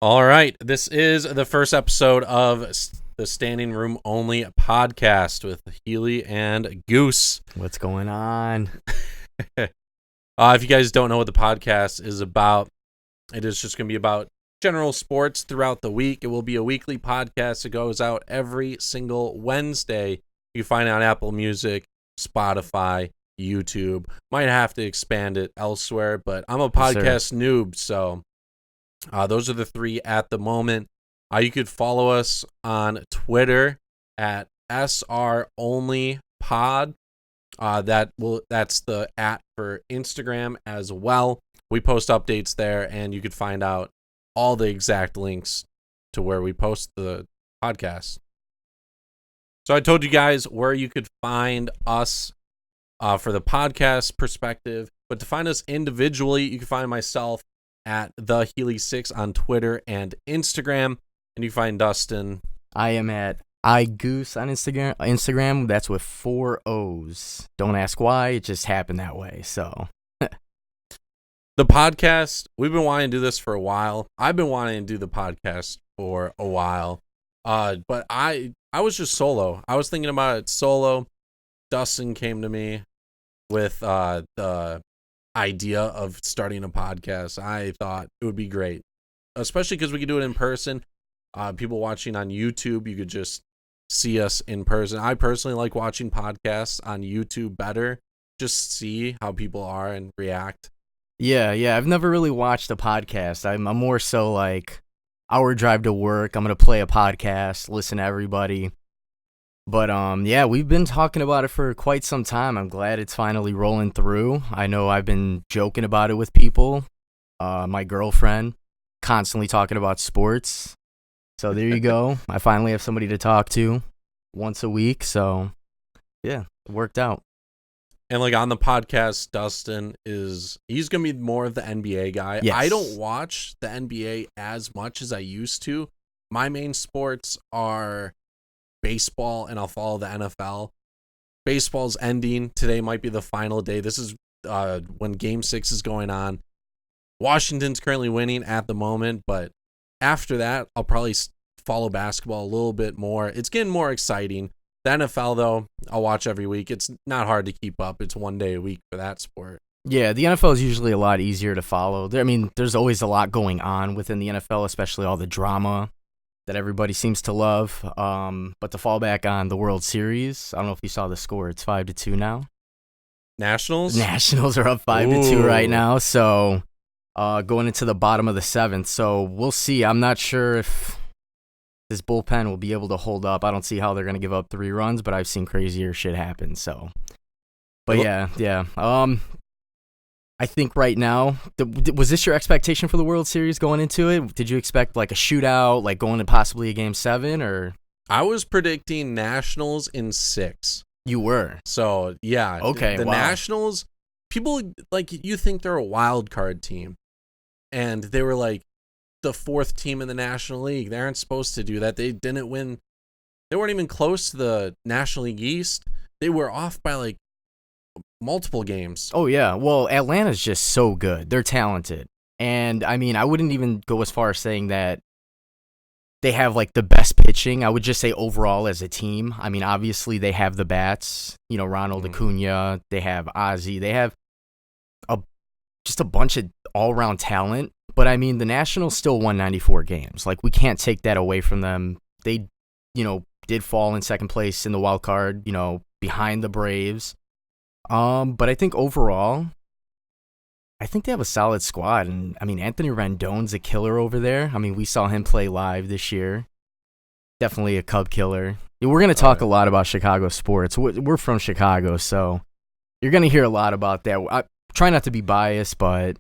All right, this is the first episode of the Standing Room Only podcast with Healy and Goose. What's going on? If you guys don't know what the podcast is about, it is just going to be about general sports throughout the week. It will be a weekly podcast that goes out every single Wednesday. You can find it on Apple Music, Spotify, YouTube. Might have to expand it elsewhere, but I'm a podcast noob, so those are the three at the moment. You could follow us on Twitter at SROnlyPod. That's the @ for Instagram as well. We post updates there, and you could find out all the exact links to where we post the podcast. So I told you guys where you could find us for the podcast perspective, but to find us individually, you can find myself at the Healy6 on Twitter and Instagram, and you find Dustin. I am at iGoose on Instagram. That's with 4 O's. Don't ask why. It just happened that way. So the podcast, we've been wanting to do this for a while. I've been wanting to do the podcast for a while, but I was just solo. I was thinking about it solo. Dustin came to me with the idea of starting a podcast. I thought it would be great, especially because we could do it in person. People watching on YouTube, you could just see us in person. I personally like watching podcasts on YouTube better, just see how people are and react. Yeah, I've never really watched a podcast. I'm more so like hour drive to work. I'm gonna play a podcast, listen to everybody. But yeah, we've been talking about it for quite some time. I'm glad it's finally rolling through. I know I've been joking about it with people. My girlfriend, constantly talking about sports. So there you go. I finally have somebody to talk to once a week. So yeah, it worked out. And like on the podcast, Dustin he's gonna be more of the NBA guy. Yes. I don't watch the NBA as much as I used to. My main sports are baseball, and I'll follow the NFL. Baseball's ending. Today might be the final day. This is when Game 6 is going on. Washington's currently winning at the moment, but after that, I'll probably follow basketball a little bit more. It's getting more exciting. The NFL, though, I'll watch every week. It's not hard to keep up. It's one day a week for that sport. Yeah, the NFL is usually a lot easier to follow. There's always a lot going on within the NFL, especially all the drama that everybody seems to love. But to fall back on the World Series, I don't know if you saw the score. It's 5-2 now. Nationals are up 5-2 right now. So going into the bottom of the 7th. So we'll see. I'm not sure if this bullpen will be able to hold up. I don't see how they're going to give up 3 runs, but I've seen crazier shit happen. So, but yeah. I think right now, was this your expectation for the World Series going into it? Did you expect like a shootout, like going to possibly a Game 7, or? I was predicting Nationals in 6. You were? So, yeah. Okay, The wow. Nationals, people, like, you think they're a wild card team, and they were like the 4th team in the National League. They aren't supposed to do that. They didn't win. They weren't even close to the National League East. They were off by like multiple games. Oh yeah, well, Atlanta's just so good. They're talented. And I mean, I wouldn't even go as far as saying that they have like the best pitching. I would just say overall as a team. I mean, obviously they have the bats, Ronald Acuna, they have Ozzie, they have just a bunch of all-around talent. But I mean, the Nationals still won 94 games. Like, we can't take that away from them. They, did fall in second place in the wild card, behind the Braves. But I think overall, I think they have a solid squad. And I mean, Anthony Rendon's a killer over there. I mean, we saw him play live this year. Definitely a Cub killer. We're going to talk a lot about Chicago sports. We're from Chicago, so you're going to hear a lot about that. I try not to be biased, but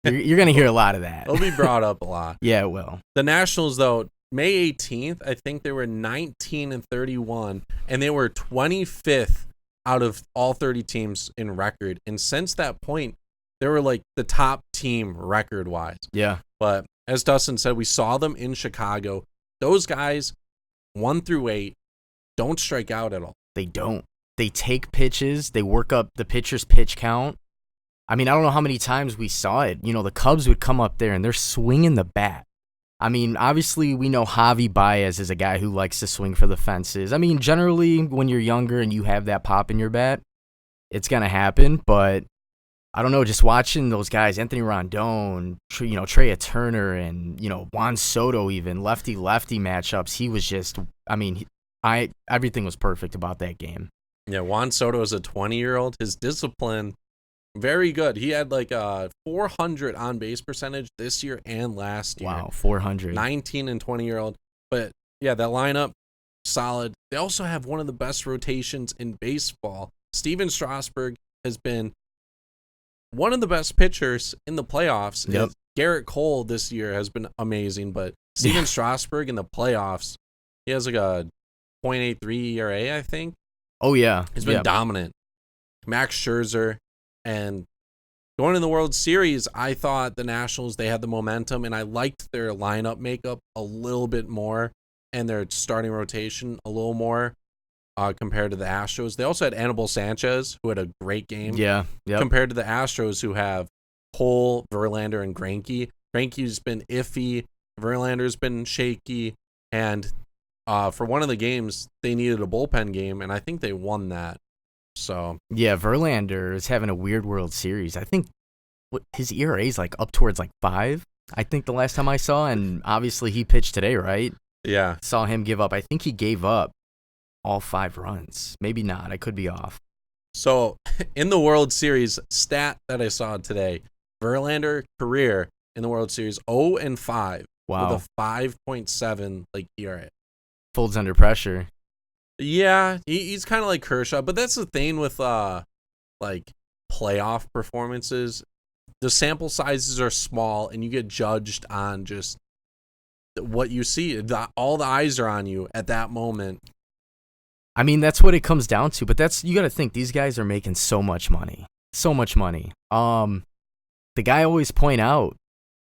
you're going to hear a lot of that. It'll be brought up a lot. Yeah, it will. The Nationals, though, May 18th, I think they were 19-31, and they were 25th out of all 30 teams in record. And since that point, they were like the top team record-wise. Yeah. But as Dustin said, we saw them in Chicago. Those guys, 1 through 8, don't strike out at all. They don't. They take pitches. They work up the pitcher's pitch count. I mean, I don't know how many times we saw it. The Cubs would come up there, and they're swinging the bat. I mean, obviously, we know Javi Baez is a guy who likes to swing for the fences. I mean, generally, when you're younger and you have that pop in your bat, it's going to happen. But I don't know, just watching those guys, Anthony Rondon, Trey Turner, and, Juan Soto even, lefty-lefty matchups, he was just, I mean, everything was perfect about that game. Yeah, Juan Soto is a 20-year-old. His discipline, very good. He had like a 400 on-base percentage this year and last year. Wow, 400. 19 and 20-year-old. But, yeah, that lineup, solid. They also have one of the best rotations in baseball. Steven Strasburg has been one of the best pitchers in the playoffs. Yep. Garrett Cole this year has been amazing, but Steven Strasburg in the playoffs, he has like a .83 ERA, I think. Oh, yeah. He's been dominant. Max Scherzer. And going to the World Series, I thought the Nationals, they had the momentum, and I liked their lineup makeup a little bit more and their starting rotation a little more compared to the Astros. They also had Anibal Sanchez, who had a great game. Yeah. Yep. Compared to the Astros, who have Cole, Verlander, and Greinke. Greinke's been iffy. Verlander's been shaky. And for one of the games, they needed a bullpen game, and I think they won that. So yeah, Verlander is having a weird World Series. I think his ERA is like up towards like 5. I think the last time I saw, and obviously he pitched today, right? Yeah, saw him give up. I think he gave up all 5 runs. Maybe not. I could be off. So in the World Series, stat that I saw today, Verlander career in the World Series 0-5 Wow. with a 5.7 like ERA. Folds under pressure. Yeah, he's kind of like Kershaw, but that's the thing with like playoff performances. The sample sizes are small, and you get judged on just what you see. All the eyes are on you at that moment. I mean, that's what it comes down to. But you got to think these guys are making so much money, so much money. The guy I always point out,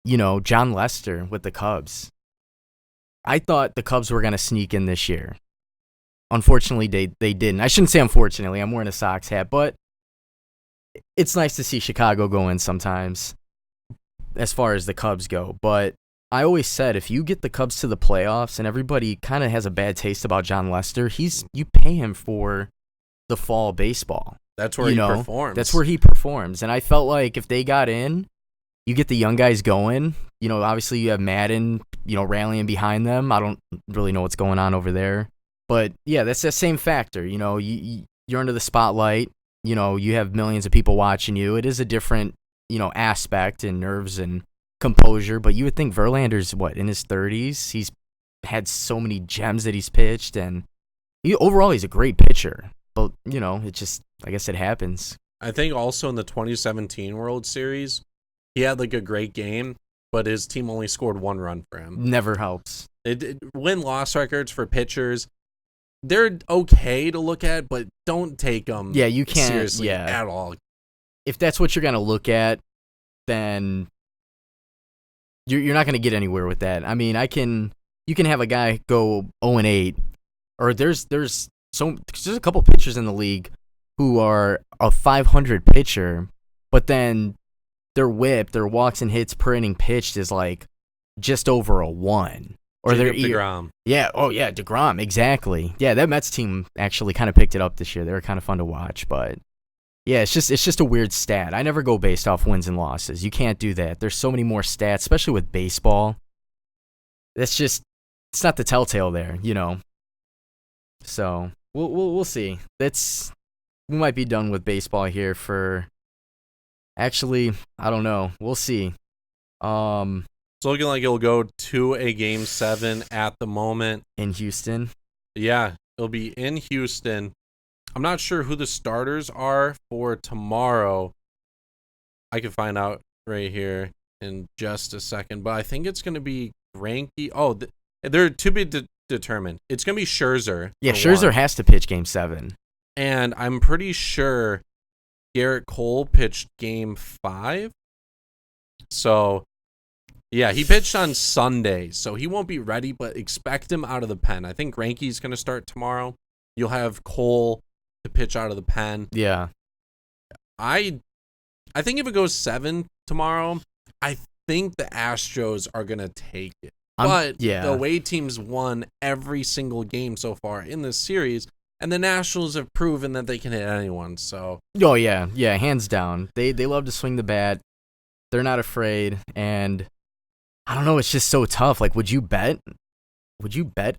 John Lester with the Cubs. I thought the Cubs were gonna sneak in this year. Unfortunately, they didn't. I shouldn't say unfortunately. I'm wearing a Sox hat, but it's nice to see Chicago go in sometimes as far as the Cubs go. But I always said if you get the Cubs to the playoffs and everybody kind of has a bad taste about John Lester, you pay him for the fall baseball. That's where he performs. That's where he performs. And I felt like if they got in, you get the young guys going. Obviously you have Madden, rallying behind them. I don't really know what's going on over there. But, yeah, that's the same factor. You're under the spotlight. You have millions of people watching you. It is a different, aspect and nerves and composure. But you would think Verlander's, in his 30s? He's had so many gems that he's pitched. And overall, he's a great pitcher. But, it just, I guess it happens. I think also in the 2017 World Series, he had like a great game, but his team only scored 1 run for him. Never helps. Win-loss records for pitchers, they're okay to look at, but don't take them you can't, seriously at all. If that's what you're going to look at, then you're not going to get anywhere with that. I mean, you can have a guy go 0-8, or there's a couple pitchers in the league who are a 500 pitcher, but then their whip, their walks and hits per inning pitched is like just over a 1. Or DeGrom. Yeah, DeGrom, exactly. Yeah, that Mets team actually kind of picked it up this year. They were kind of fun to watch, but yeah, it's just a weird stat. I never go based off wins and losses. You can't do that. There's so many more stats, especially with baseball. It's not the telltale there, So we'll see. We might be done with baseball here for. Actually, I don't know. We'll see. It's looking like it'll go to a Game 7 at the moment. In Houston? Yeah, it'll be in Houston. I'm not sure who the starters are for tomorrow. I can find out right here in just a second. But I think it's going to be Greinke. Oh, they're to be determined. It's going to be Scherzer. Yeah, Scherzer has to pitch Game 7. And I'm pretty sure Garrett Cole pitched Game 5. So, yeah, he pitched on Sunday, so he won't be ready, but expect him out of the pen. I think Greinke's going to start tomorrow. You'll have Cole to pitch out of the pen. Yeah. I think if it goes 7 tomorrow, I think the Astros are going to take it. But the away teams won every single game so far in this series, and the Nationals have proven that they can hit anyone. So, oh yeah, hands down. They love to swing the bat. They're not afraid, and I don't know. It's just so tough. Like, would you bet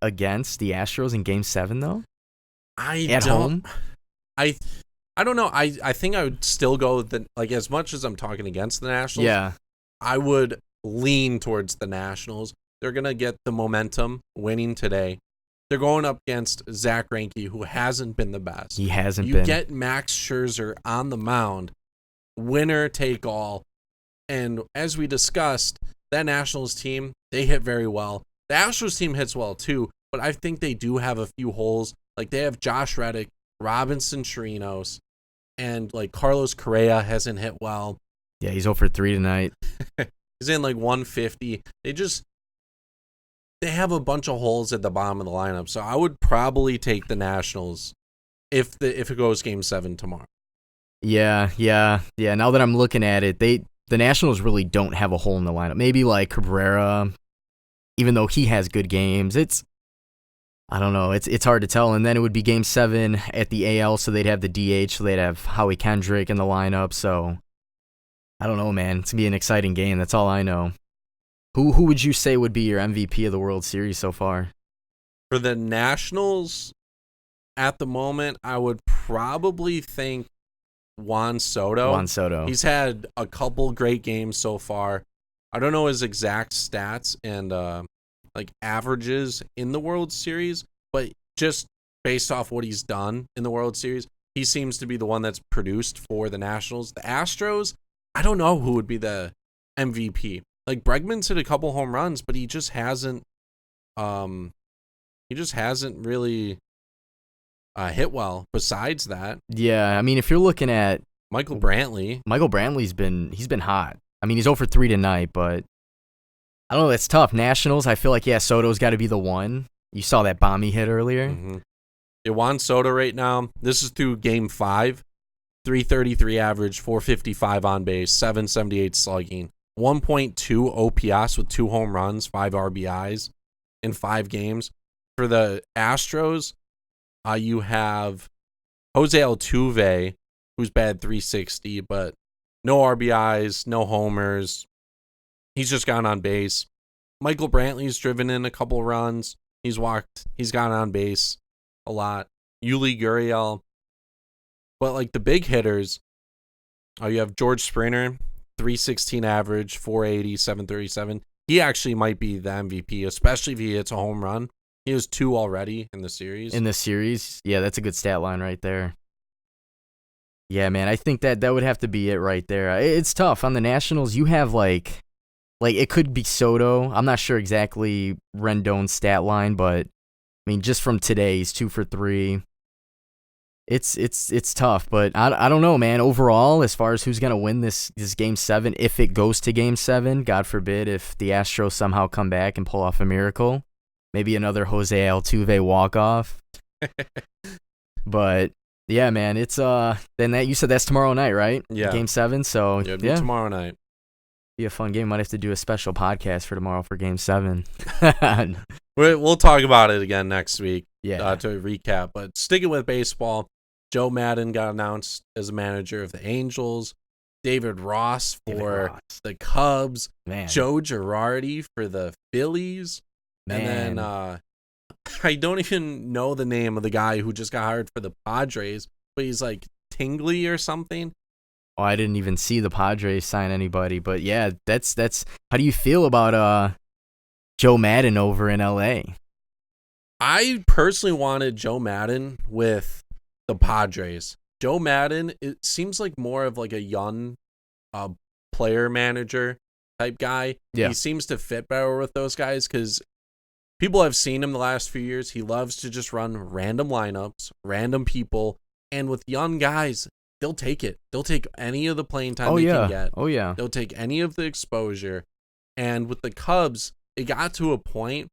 against the Astros in Game 7 though? At home? I don't know. I think I would still go with as much as I'm talking against the Nationals. Yeah, I would lean towards the Nationals. They're going to get the momentum winning today. They're going up against Zach Greinke, who hasn't been the best. He hasn't been. You get Max Scherzer on the mound, winner take all. And as we discussed, that Nationals team, they hit very well. The Astros team hits well too, but I think they do have a few holes. Like they have Josh Reddick, Robinson Chirinos, and like Carlos Correa hasn't hit well. Yeah, he's 0 for 3 tonight. He's in like 150. They have a bunch of holes at the bottom of the lineup, so I would probably take the Nationals if it goes Game 7 tomorrow. Yeah. Now that I'm looking at it, the Nationals really don't have a hole in the lineup. Maybe like Cabrera, even though he has good games. I don't know. It's hard to tell. And then it would be Game 7 at the AL, so they'd have the DH, so they'd have Howie Kendrick in the lineup. So I don't know, man. It's gonna be an exciting game. That's all I know. Who would you say would be your MVP of the World Series so far? For the Nationals, at the moment, I would probably think Juan Soto. He's had a couple great games so far. I don't know his exact stats and averages in the World Series, but just based off what he's done in the World Series, he seems to be the one that's produced for the Nationals. The Astros, I don't know who would be the MVP. Like Bregman's hit a couple home runs, but he just hasn't really hit well besides that. Yeah, I mean, if you're looking at Michael Brantley's been hot. I mean, he's 0 for 3 tonight, but I don't know, it's tough. Nationals, I feel like Soto's got to be the one. You saw that bomb he hit earlier. Mm-hmm. Juan Soto right now, this is through Game 5, 333 average, 455 on base, 778 slugging. 1.2 OPS with 2 home runs, 5 RBIs in 5 games. For the Astros, you have Jose Altuve, who's batted 360, but no RBIs, no homers. He's just gone on base. Michael Brantley's driven in a couple runs. He's gone on base a lot. Yuli Gurriel. But like the big hitters, you have George Springer, 316 average, 480, 737. He actually might be the MVP, especially if he hits a home run. He has 2 already in the series. Yeah, that's a good stat line right there. Yeah, man, I think that would have to be it right there. It's tough. On the Nationals, you have like it could be Soto. I'm not sure exactly Rendon's stat line, but I mean, just from today, he's 2 for 3. It's tough, but I don't know, man. Overall, as far as who's gonna win this Game 7, if it goes to Game 7, God forbid, if the Astros somehow come back and pull off a miracle, maybe another Jose Altuve walk off. But yeah, man, it's then that you said that's tomorrow night, right? Yeah, Game 7. So yeah, tomorrow night. Be a fun game. Might have to do a special podcast for tomorrow for Game 7. We'll talk about it again next week. Yeah, to recap. But sticking with baseball, Joe Madden got announced as manager of the Angels. David Ross for the Cubs. Man. Joe Girardi for the Phillies. Man. And then I don't even know the name of the guy who just got hired for the Padres, but he's like Tingley or something. Oh, I didn't even see the Padres sign anybody, but yeah, that's. How do you feel about Joe Madden over in LA? I personally wanted Joe Madden with the Padres. Joe Madden, it seems like more of like a young player manager type guy. Yeah. He seems to fit better with those guys because people have seen him the last few years. He loves to just run random lineups, random people, and with young guys, they'll take it. They'll take any of the playing time can get. Oh, yeah. They'll take any of the exposure. And with the Cubs, it got to a point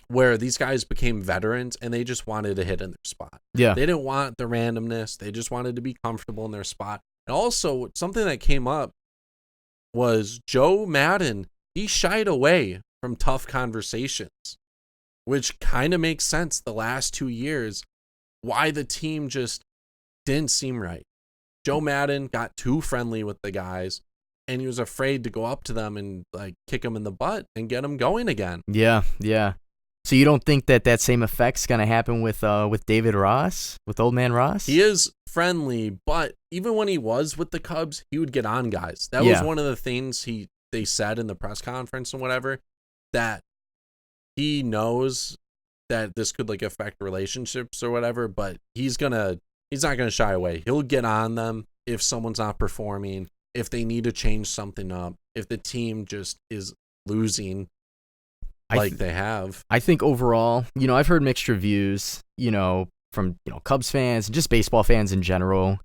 where these guys became veterans and they just wanted to hit in their spot. Yeah. They didn't want the randomness. They just wanted to be comfortable in their spot. And also, something that came up was Joe Madden, he shied away from tough conversations, which kind of makes sense the last 2 years why the team just didn't seem right. Joe Madden got too friendly with the guys, and he was afraid to go up to them and like kick them in the butt and get them going again. Yeah. So you don't think that same effect's gonna happen with David Ross, with Old Man Ross? He is friendly, but even when he was with the Cubs, he would get on guys. That was one of the things they said in the press conference and whatever, that he knows that this could like affect relationships or whatever, but he's not gonna shy away. He'll get on them if someone's not performing, if they need to change something up, if the team just is losing they have. I think overall, I've heard mixed reviews, from, Cubs fans and just baseball fans in general.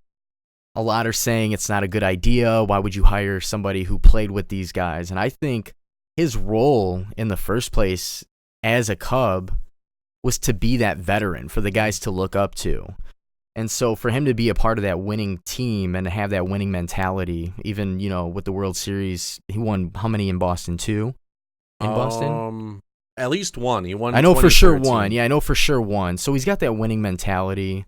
A lot are saying it's not a good idea. Why would you hire somebody who played with these guys? And I think his role in the first place as a Cub was to be that veteran for the guys to look up to. And so for him to be a part of that winning team and to have that winning mentality, even, with the World Series, he won how many in Boston? 2? In Boston? At least 1. He won. I know for sure 1. Yeah, I know for sure 1. So he's got that winning mentality.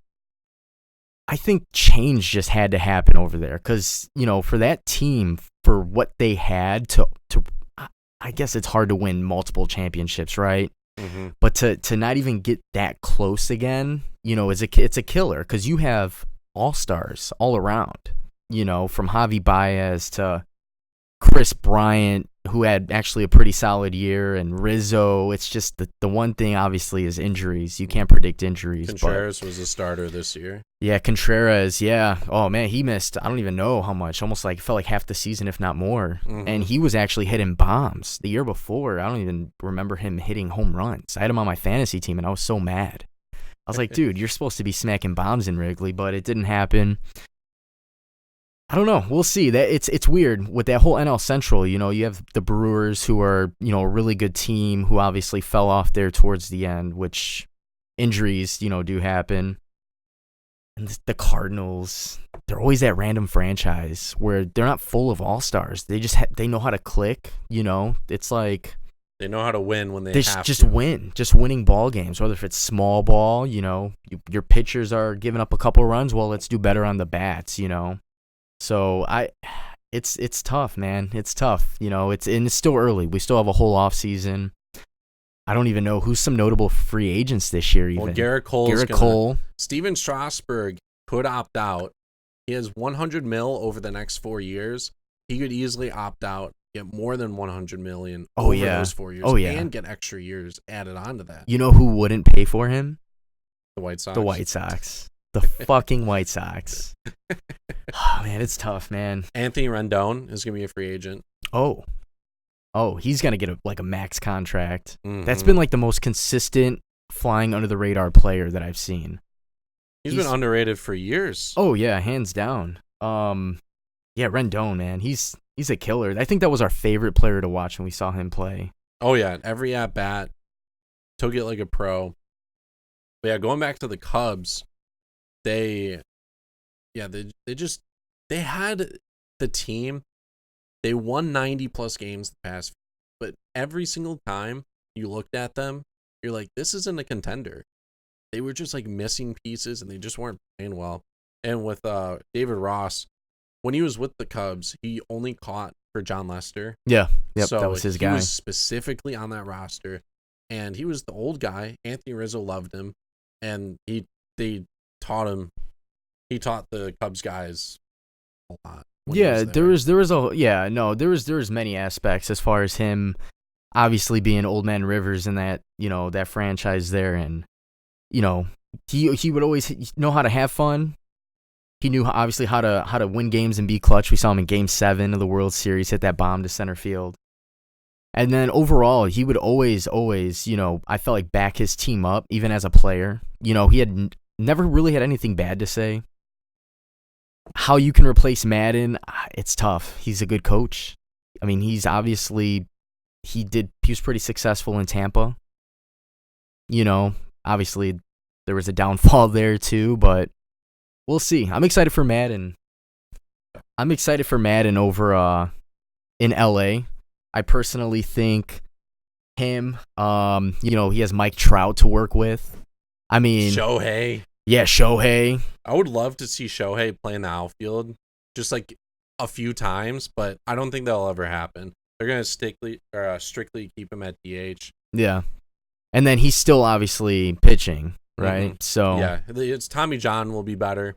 I think change just had to happen over there because, for that team, for what they had to I guess it's hard to win multiple championships, right? Mm-hmm. But to not even get that close again, it's a killer because you have all-stars all around, from Javi Baez to Chris Bryant, who had actually a pretty solid year, and Rizzo. It's just the one thing, obviously, is injuries. You can't predict injuries. Contreras was a starter this year. Yeah, Contreras, yeah. Oh, man, he missed, I don't even know how much, almost like felt like half the season, if not more. Mm-hmm. And he was actually hitting bombs the year before. I don't even remember him hitting home runs. I had him on my fantasy team, and I was so mad. I was like, dude, you're supposed to be smacking bombs in Wrigley, but it didn't happen. I don't know. We'll see. That it's weird with that whole NL Central. You have the Brewers, who are a really good team, who obviously fell off there towards the end, which injuries do happen. And the Cardinals, they're always that random franchise where they're not full of all-stars. They just they know how to click. It's like they know how to win when they have just to win, just winning ball games. Whether if it's small ball, your pitchers are giving up a couple runs. Well, let's do better on the bats. So it's tough, man. It's tough. It's still early. We still have a whole off season. I don't even know who's some notable free agents this year. Even Garrett Cole. Cole. Steven Strasburg could opt out. He has $100 million over the next 4 years. He could easily opt out, get more than $100 million over those 4 years, and get extra years added onto that. You know who wouldn't pay for him? The White Sox. The White Sox. The fucking White Sox. Oh, man, it's tough, man. Anthony Rendon is going to be a free agent. Oh, he's going to get a max contract. Mm-hmm. That's been like the most consistent flying under the radar player that I've seen. He's been underrated for years. Oh, yeah, hands down. Yeah, Rendon, man. He's a killer. I think that was our favorite player to watch when we saw him play. Oh, yeah. Every at-bat, took it like a pro. But yeah, going back to the Cubs, they had the team. They won 90-plus games the past, but every single time you looked at them, you're like, this isn't a contender. They were just like missing pieces, and they just weren't playing well. And with David Ross, when he was with the Cubs, he only caught for John Lester. Yeah, yep, so that was his guy. He was specifically on that roster, and he was the old guy. Anthony Rizzo loved him, and they taught him. He taught the Cubs guys a lot. Yeah, there was many aspects as far as him obviously being Old Man Rivers in that, that franchise there, and he would always know how to have fun. He knew obviously how to win games and be clutch. We saw him in Game 7 of the World Series, hit that bomb to center field. And then overall, he would always, I felt like back his team up, even as a player. He had never really had anything bad to say. How you can replace Madden, it's tough. He's a good coach. I mean, he was pretty successful in Tampa. Obviously there was a downfall there too, but we'll see. I'm excited for Madden. Over in LA. I personally think him. He has Mike Trout to work with. I mean, Shohei. Yeah, Shohei. I would love to see Shohei play in the outfield just like a few times, but I don't think that'll ever happen. They're going to strictly keep him at DH. Yeah. And then he's still obviously pitching, right? Mm-hmm. So yeah, it's Tommy John will be better.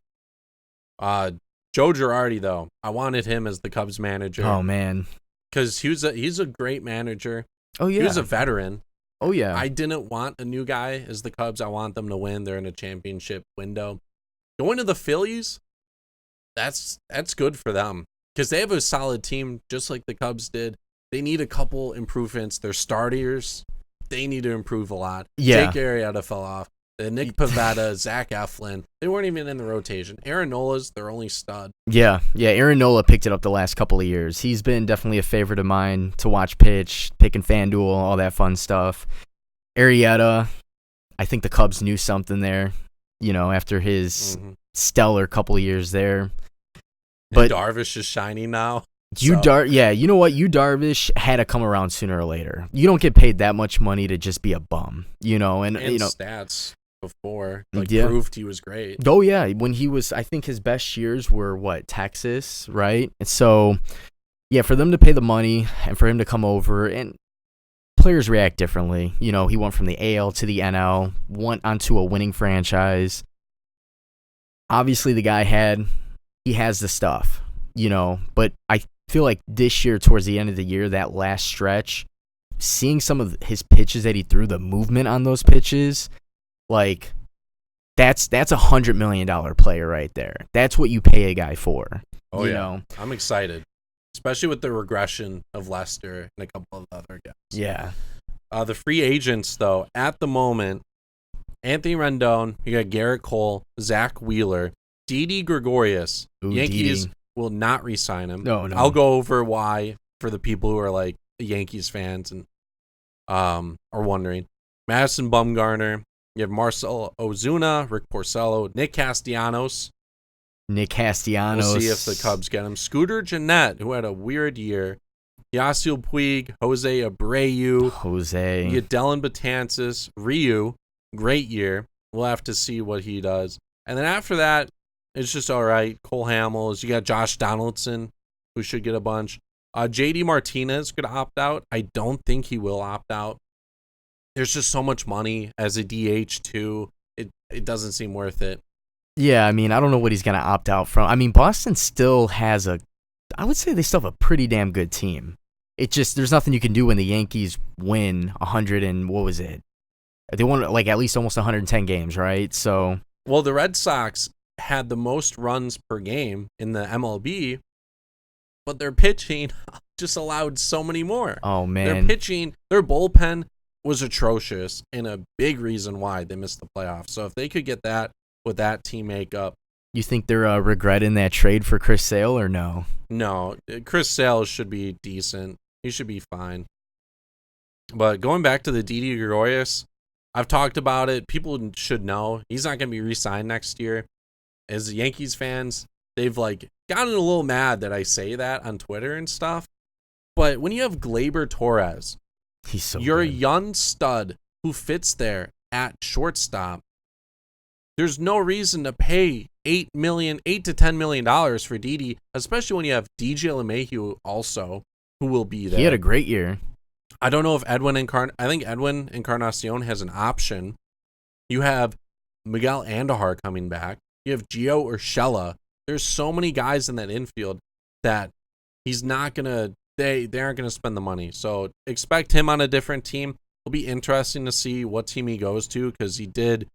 Joe Girardi, though, I wanted him as the Cubs manager. Oh man, because he's a great manager. Oh yeah, he was a veteran. Oh yeah, I didn't want a new guy as the Cubs. I want them to win. They're in a championship window. Going to the Phillies, that's good for them because they have a solid team just like the Cubs did. They need a couple improvements. Their starters, they need to improve a lot. Yeah. Jake Arrieta fell off. Nick Pivetta, Zach Eflin, they weren't even in the rotation. Aaron Nola's their only stud. Yeah. Aaron Nola picked it up the last couple of years. He's been definitely a favorite of mine to watch pitch, picking FanDuel, all that fun stuff. Arrieta, I think the Cubs knew something there, after his stellar couple of years there. But Darvish is shining now. You know what? Yu Darvish had to come around sooner or later. You don't get paid that much money to just be a bum, and stats before proved he was great. Oh yeah, when he was, I think his best years were Texas, right? And so, yeah, for them to pay the money and for him to come over, and players react differently. He went from the AL to the NL, went onto a winning franchise. Obviously, the guy has the stuff, but I feel like this year, towards the end of the year, that last stretch, seeing some of his pitches that he threw, the movement on those pitches, like that's $100 million player right there. That's what you pay a guy for. Oh yeah, I'm excited, especially with the regression of Lester and a couple of other guys. Yeah. The free agents though, at the moment, Anthony Rendon, you got Garrett Cole, Zach Wheeler, Didi Gregorius. Yankees Didi will not re-sign him. No. I'll go over why for the people who are like Yankees fans and are wondering. Madison Bumgarner. You have Marcell Ozuna, Rick Porcello, Nick Castellanos. We'll see if the Cubs get him. Scooter Gennett, who had a weird year. Yasiel Puig, Jose Abreu. You get Dellin Betances, Ryu. Great year. We'll have to see what he does. And then after that, it's just all right. Cole Hamels. You got Josh Donaldson, who should get a bunch. JD Martinez could opt out. I don't think he will opt out. There's just so much money as a DH too. It doesn't seem worth it. Yeah, I mean, I don't know what he's going to opt out from. I mean, Boston still has I would say they still have a pretty damn good team. It just, there's nothing you can do when the Yankees win 100 and what was it? They won at least almost 110 games, right? So, well, the Red Sox had the most runs per game in the MLB, but their pitching just allowed so many more. Oh man. Their bullpen was atrocious and a big reason why they missed the playoffs. So if they could get that with that team makeup. You think they're regretting that trade for Chris Sale or no? No, Chris Sale should be decent. He should be fine. But going back to the Didi Gregorius, I've talked about it. People should know he's not going to be re-signed next year. As Yankees fans, they've gotten a little mad that I say that on Twitter and stuff. But when you have Gleyber Torres, you're good. A young stud who fits there at shortstop. There's no reason to pay $8 to $10 million for Didi, especially when you have DJ LeMahieu also, who will be there. He had a great year. I don't know if I think Edwin Encarnacion has an option. You have Miguel Andujar coming back. You have Gio Urshela. There's so many guys in that infield that he's not gonna. They aren't gonna spend the money. So expect him on a different team. It'll be interesting to see what team he goes to because he did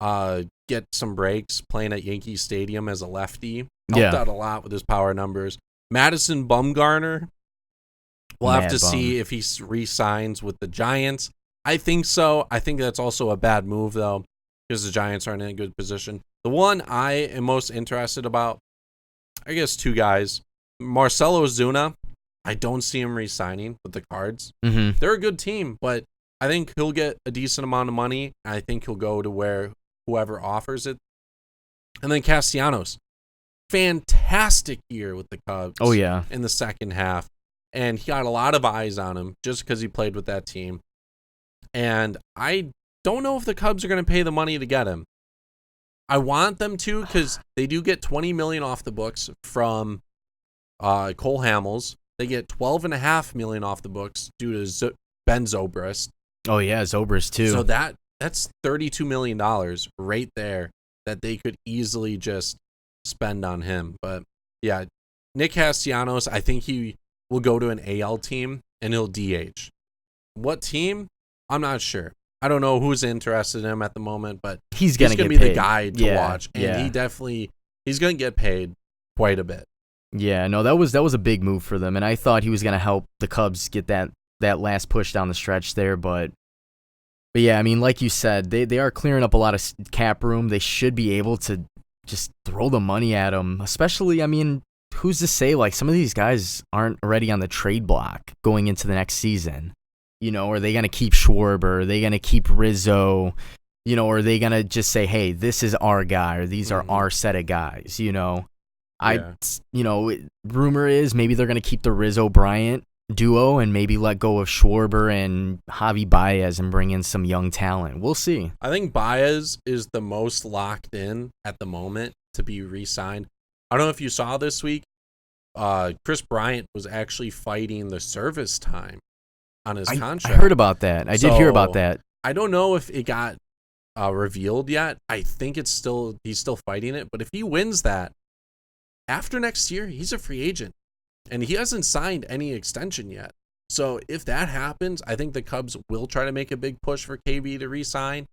get some breaks playing at Yankee Stadium as a lefty. Helped out a lot with his power numbers. Madison Bumgarner. We'll have to see if he re-signs with the Giants. I think so. I think that's also a bad move, though, because the Giants aren't in a good position. The one I am most interested about, I guess two guys. Marcell Ozuna, I don't see him re-signing with the Cards. Mm-hmm. They're a good team, but I think he'll get a decent amount of money. I think he'll go to where whoever offers it. And then Castellanos. Fantastic year with the Cubs. Oh, yeah. In the second half. and he got a lot of eyes on him just because he played with that team. And I don't know if the Cubs are going to pay the money to get him. I want them to because they do get $20 million off the books from Cole Hamels. They get $12.5 million off the books due to Ben Zobrist. Oh yeah, Zobrist too. So that's $32 million right there that they could easily just spend on him. But yeah, Nick Castellanos, I think he will go to an AL team and he'll DH. What team? I'm not sure. I don't know who's interested in him at the moment, but he's gonna be paid. the guy to watch, and he's gonna get paid quite a bit. Yeah, no, that was a big move for them, and I thought he was gonna help the Cubs get that last push down the stretch there, but yeah, I mean, like you said, they are clearing up a lot of cap room. They should be able to just throw the money at him, especially, I mean, who's to say, like, some of these guys aren't already on the trade block going into the next season. You know, are they going to keep Schwarber? Are they going to keep Rizzo? You know, or are they going to just say, hey, this is our guy, or these are our set of guys, you know? Rumor is maybe they're going to keep the Rizzo-Bryant duo and maybe let go of Schwarber and Javi Baez and bring in some young talent. We'll see. I think Baez is the most locked in at the moment to be re-signed. I don't know if you saw this week, Chris Bryant was actually fighting the service time on his contract. I heard about that. I did hear about that. I don't know if it got revealed yet. I think he's still fighting it. But if he wins that, after next year, he's a free agent. And he hasn't signed any extension yet. So if that happens, I think the Cubs will try to make a big push for KB to re-sign.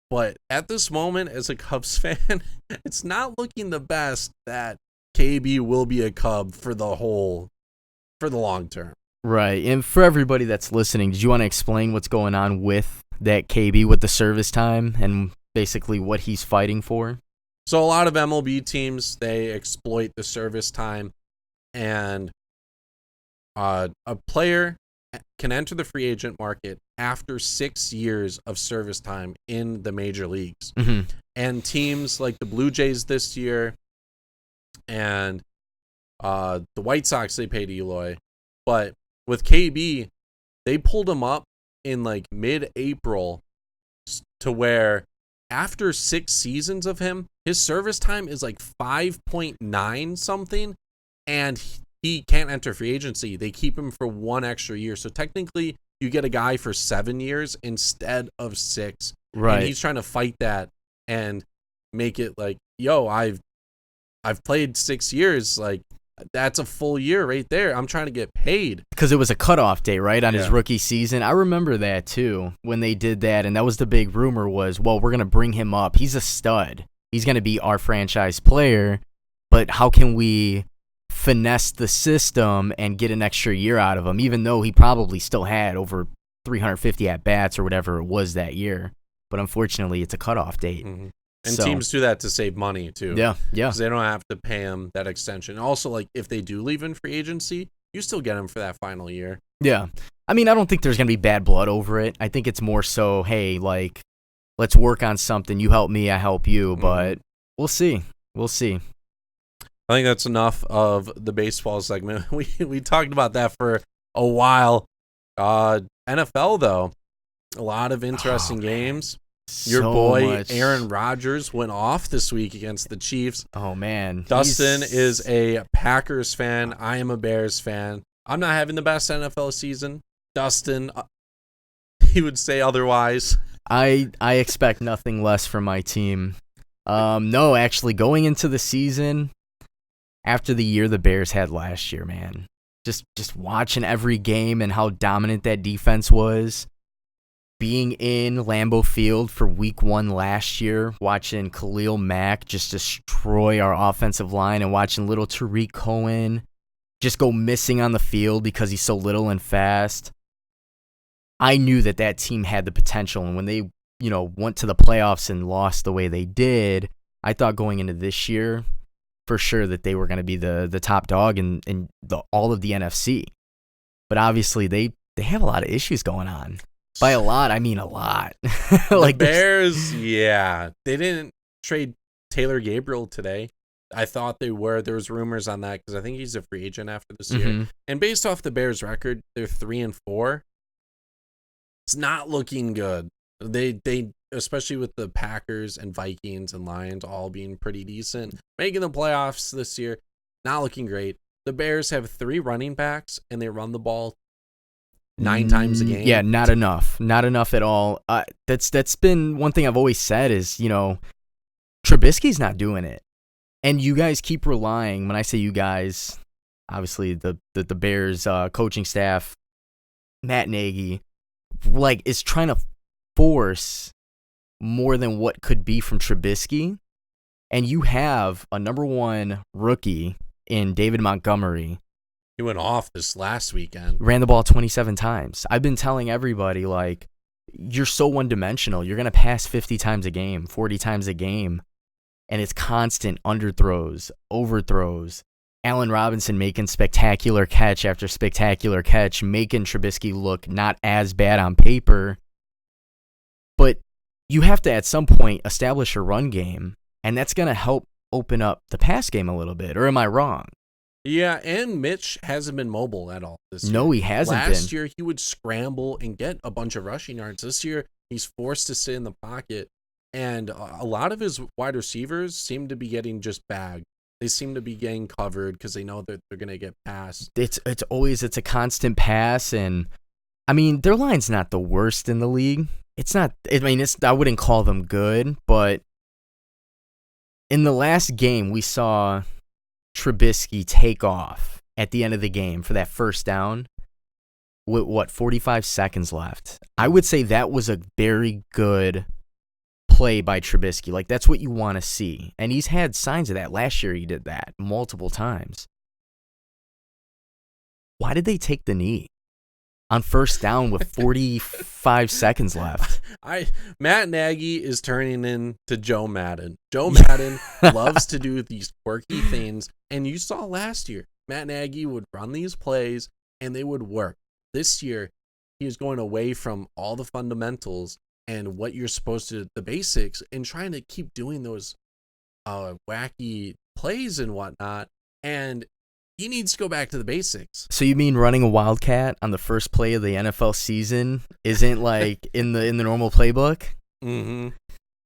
But at this moment, as a Cubs fan, it's not looking the best that KB will be a Cub for the long term. Right. And for everybody that's listening, did you want to explain what's going on with that KB with the service time and basically what he's fighting for? So a lot of MLB teams, they exploit the service time, and a player can enter the free agent market after 6 years of service time in the major leagues. Mm-hmm. And teams like the Blue Jays this year and the White Sox, they paid Eloy. But with KB, they pulled him up in like mid-April to where after 6 seasons of him, his service time is like 5.9 something, and he can't enter free agency. They keep him for 1 extra year. So technically, you get a guy for 7 years instead of 6. Right. And he's trying to fight that and make it like, yo, I've played 6 years. Like, that's a full year right there. I'm trying to get paid. Because it was a cutoff date, right, on his rookie season. I remember that, too, when they did that. And that was the big rumor was, well, we're going to bring him up. He's a stud. He's going to be our franchise player. But how can we finesse the system and get an extra year out of him, even though he probably still had over 350 at-bats or whatever it was that year? But unfortunately, it's a cutoff date. Mm-hmm. And teams do that to save money, too. Yeah. Because they don't have to pay him that extension. Also, like, if they do leave in free agency, you still get him for that final year. Yeah. I mean, I don't think there's going to be bad blood over it. I think it's more so, hey, like, let's work on something. You help me, I help you. But we'll see. We'll see. I think that's enough of the baseball segment. We talked about that for a while. NFL, though, a lot of interesting games. Your boy Aaron Rodgers went off this week against the Chiefs. Oh, man. Dustin is a Packers fan. I am a Bears fan. I'm not having the best NFL season. Dustin, he would say otherwise. I expect nothing less from my team. No, actually, going into the season, after the year the Bears had last year, man, just watching every game and how dominant that defense was. Being in Lambeau Field for week 1 last year, watching Khalil Mack just destroy our offensive line and watching little Tariq Cohen just go missing on the field because he's so little and fast. I knew that team had the potential, and when they, went to the playoffs and lost the way they did, I thought going into this year for sure that they were going to be the top dog in all of the NFC. But obviously they have a lot of issues going on. By a lot, I mean a lot. Like the Bears, yeah. They didn't trade Taylor Gabriel today. I thought they were. There was rumors on that because I think he's a free agent after this year. Mhm. And based off the Bears' record, they're 3-4. It's not looking good. They especially with the Packers and Vikings and Lions all being pretty decent, making the playoffs this year, not looking great. The Bears have 3 running backs and they run the ball 9 times a game. Yeah, not enough. Not enough at all. That's been one thing I've always said is, Trubisky's not doing it. And you guys keep relying, when I say you guys, obviously the Bears coaching staff, Matt Nagy, is trying to force more than what could be from Trubisky. And you have a number 1 rookie in David Montgomery. He went off this last weekend. Ran the ball 27 times. I've been telling everybody, you're so one-dimensional. You're going to pass 50 times a game, 40 times a game. And it's constant underthrows, overthrows. Allen Robinson making spectacular catch after spectacular catch, making Trubisky look not as bad on paper. But you have to, at some point, establish a run game, and that's going to help open up the pass game a little bit. Or am I wrong? Yeah, and Mitch hasn't been mobile at all this year. No, he hasn't been. Last year, he would scramble and get a bunch of rushing yards. This year, he's forced to sit in the pocket. And a lot of his wide receivers seem to be getting just bagged. They seem to be getting covered because they know that they're going to get passed. It's a constant pass, and I mean their line's not the worst in the league. It's not. I wouldn't call them good, but in the last game we saw Trubisky take off at the end of the game for that first down with 45 seconds left. I would say that was a very good play by Trubisky. That's what you want to see. And he's had signs of that. Last year he did that multiple times. Why did they take the knee on first down with 45 seconds left? Matt Nagy is turning into Joe Madden. Joe Madden loves to do these quirky things. And you saw last year, Matt Nagy would run these plays and they would work. This year, he is going away from all the fundamentals and what you're supposed to, the basics, and trying to keep doing those wacky plays and whatnot. And he needs to go back to the basics. So you mean running a wildcat on the first play of the NFL season isn't in the normal playbook? Mm-hmm.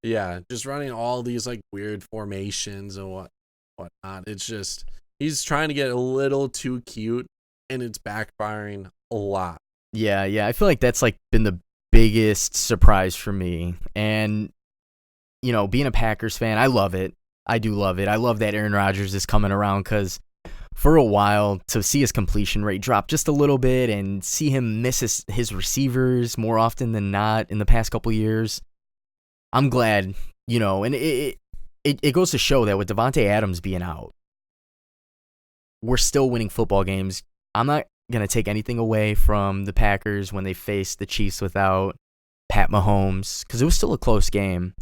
Yeah, just running all these weird formations and whatnot. It's just he's trying to get a little too cute, and it's backfiring a lot. Yeah. I feel like that's been the biggest surprise for me. And, being a Packers fan, I love it. I do love it. I love that Aaron Rodgers is coming around because for a while, to see his completion rate drop just a little bit and see him miss his receivers more often than not in the past couple years, I'm glad, and it goes to show that with Devontae Adams being out, we're still winning football games. I'm not going to take anything away from the Packers when they faced the Chiefs without Pat Mahomes, because it was still a close game.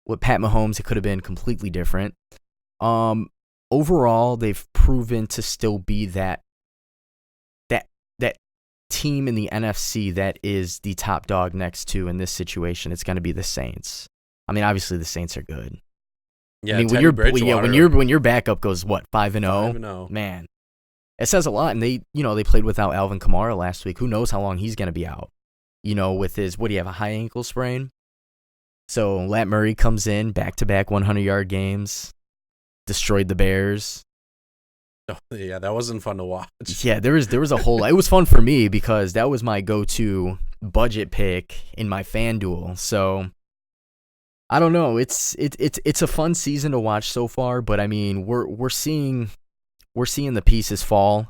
With Pat Mahomes, it could have been completely different. Overall, they've proven to still be that team in the NFC that is the top dog next to, in this situation, it's going to be the Saints. I mean, obviously the Saints are good. Yeah, I mean, when your backup goes 5-0, 5-0, man, it says a lot. And they played without Alvin Kamara last week. Who knows how long he's going to be out? With his, what do you have, a high ankle sprain? So Lat Murray comes in, back-to-back 100-yard games, destroyed the Bears. Oh, yeah, that wasn't fun to watch. Yeah, there was a whole. It was fun for me because that was my go-to budget pick in my FanDuel. So I don't know. It's a fun season to watch so far, but I mean we're seeing the pieces fall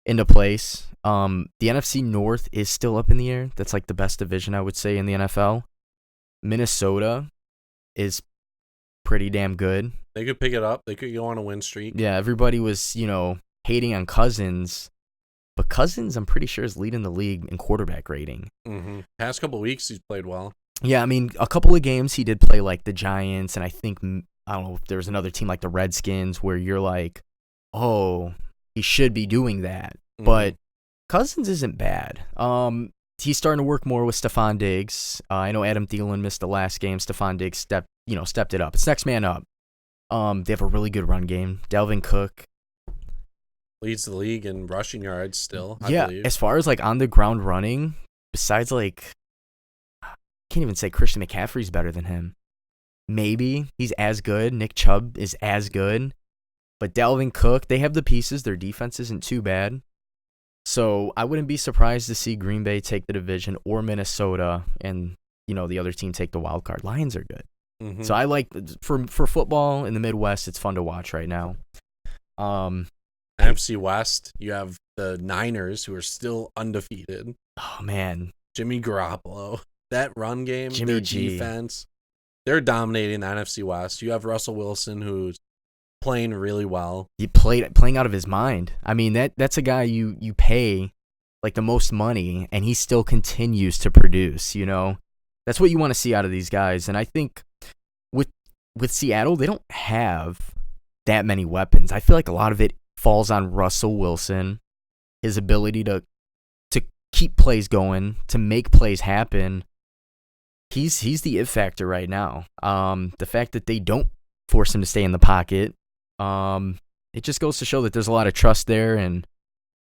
into place. The NFC North is still up in the air. That's the best division, I would say, in the NFL. Minnesota is pretty damn good. They could pick it up. They could go on a win streak. Yeah, everybody was, hating on Cousins, but Cousins, I'm pretty sure, is leading the league in quarterback rating. Mm-hmm. Past couple of weeks, he's played well. Yeah, I mean, a couple of games he did play the Giants, and I don't know if there was another team like the Redskins where you're oh, he should be doing that. Mm-hmm. But Cousins isn't bad. He's starting to work more with Stephon Diggs. I know Adam Thielen missed the last game. Stephon Diggs stepped it up. It's next man up. They have a really good run game. Dalvin Cook. Leads the league in rushing yards still, I Yeah, believe. as far as like on the ground running, besides like, I can't even say Christian McCaffrey's better than him. Maybe he's as good. Nick Chubb is as good. But Dalvin Cook, they have the pieces. Their defense isn't too bad. So I wouldn't be surprised to see Green Bay take the division or Minnesota and, the other team take the wild card. Lions are good. Mm-hmm. So I like, for football in the Midwest, it's fun to watch right now. NFC West, you have the Niners, who are still undefeated. Oh, man. Jimmy Garoppolo. That run game, Jimmy their G. defense, they're dominating the NFC West. You have Russell Wilson, who's playing really well. He playing out of his mind. I mean, that's a guy you pay like the most money, and he still continues to produce. That's what you want to see out of these guys. And I think with Seattle, they don't have that many weapons. I feel like a lot of it falls on Russell Wilson, his ability to keep plays going, to make plays happen. He's the it factor right now. The fact that they don't force him to stay in the pocket, it just goes to show that there's a lot of trust there. And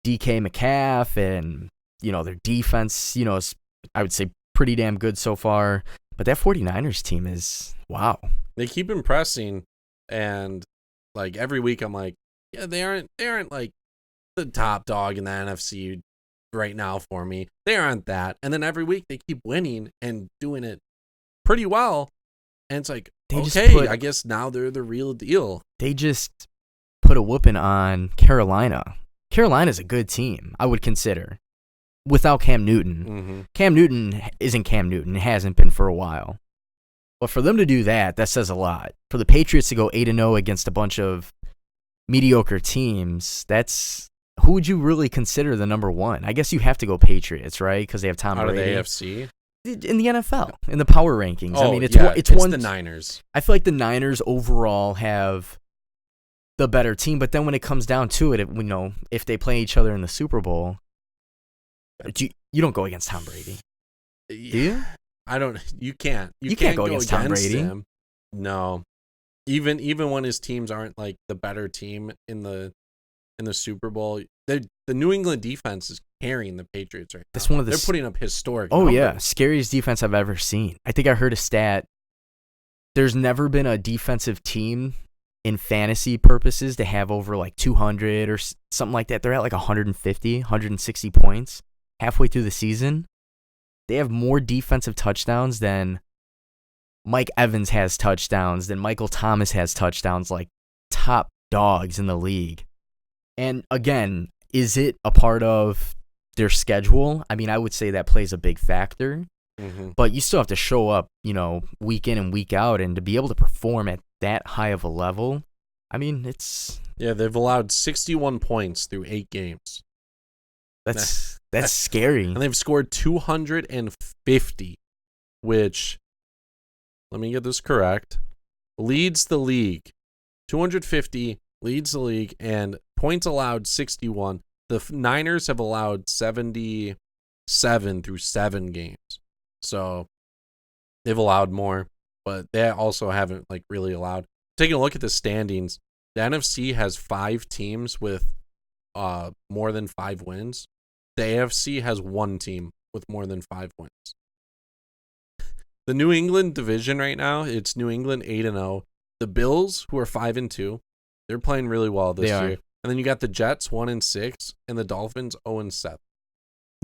DK Metcalf and their defense, is, I would say, pretty damn good so far. But that 49ers team is wow. They keep impressing, and like every week I'm like, yeah, they aren't like the top dog in the NFC right now for me. They aren't that. And then every week they keep winning and doing it pretty well. And it's like, I guess now they're the real deal. They just put a whooping on Carolina. Carolina's a good team, I would consider, without Cam Newton. Mm-hmm. Cam Newton isn't Cam Newton. It hasn't been for a while. But for them to do that says a lot. For the Patriots to go 8-0 against a bunch of mediocre teams, who would you really consider the number one? I guess you have to go Patriots, right? Because they have Tom Brady. Out of the AFC? In the NFL, in the power rankings. Oh, I mean, it's the Niners. I feel like the Niners overall have the better team, but then when it comes down to it, if they play each other in the Super Bowl, you don't go against Tom Brady. Do you? You can't. You can't go against Tom Brady. Him. No. Even when his teams aren't like the better team in the Super Bowl, the New England defense is carrying the Patriots right now. They're putting up historic numbers. Yeah, scariest defense I've ever seen. I think I heard a stat. There's never been a defensive team in fantasy purposes to have over like 200 or something like that. They're at like 150, 160 points halfway through the season. They have more defensive touchdowns than Mike Evans has touchdowns, than Michael Thomas has touchdowns, like top dogs in the league. And again, is it a part of their schedule? I mean, I would say that plays a big factor. Mm-hmm. But you still have to show up, week in and week out, and to be able to perform at that high of a level, I mean, it's... Yeah, they've allowed 61 points through 8 games. That's scary. And they've scored 250, which, let me get this correct, leads the league. 250 leads the league, and points allowed 61. The Niners have allowed 77 through 7 games. So they've allowed more, but they also haven't like really allowed. Taking a look at the standings, the NFC has 5 teams with more than 5 wins. The AFC has 1 team with more than 5 wins. The New England division right now, it's New England 8-0. The Bills, who are 5-2, they're playing really well this year. And then you got the Jets 1-6 and the Dolphins 0-7.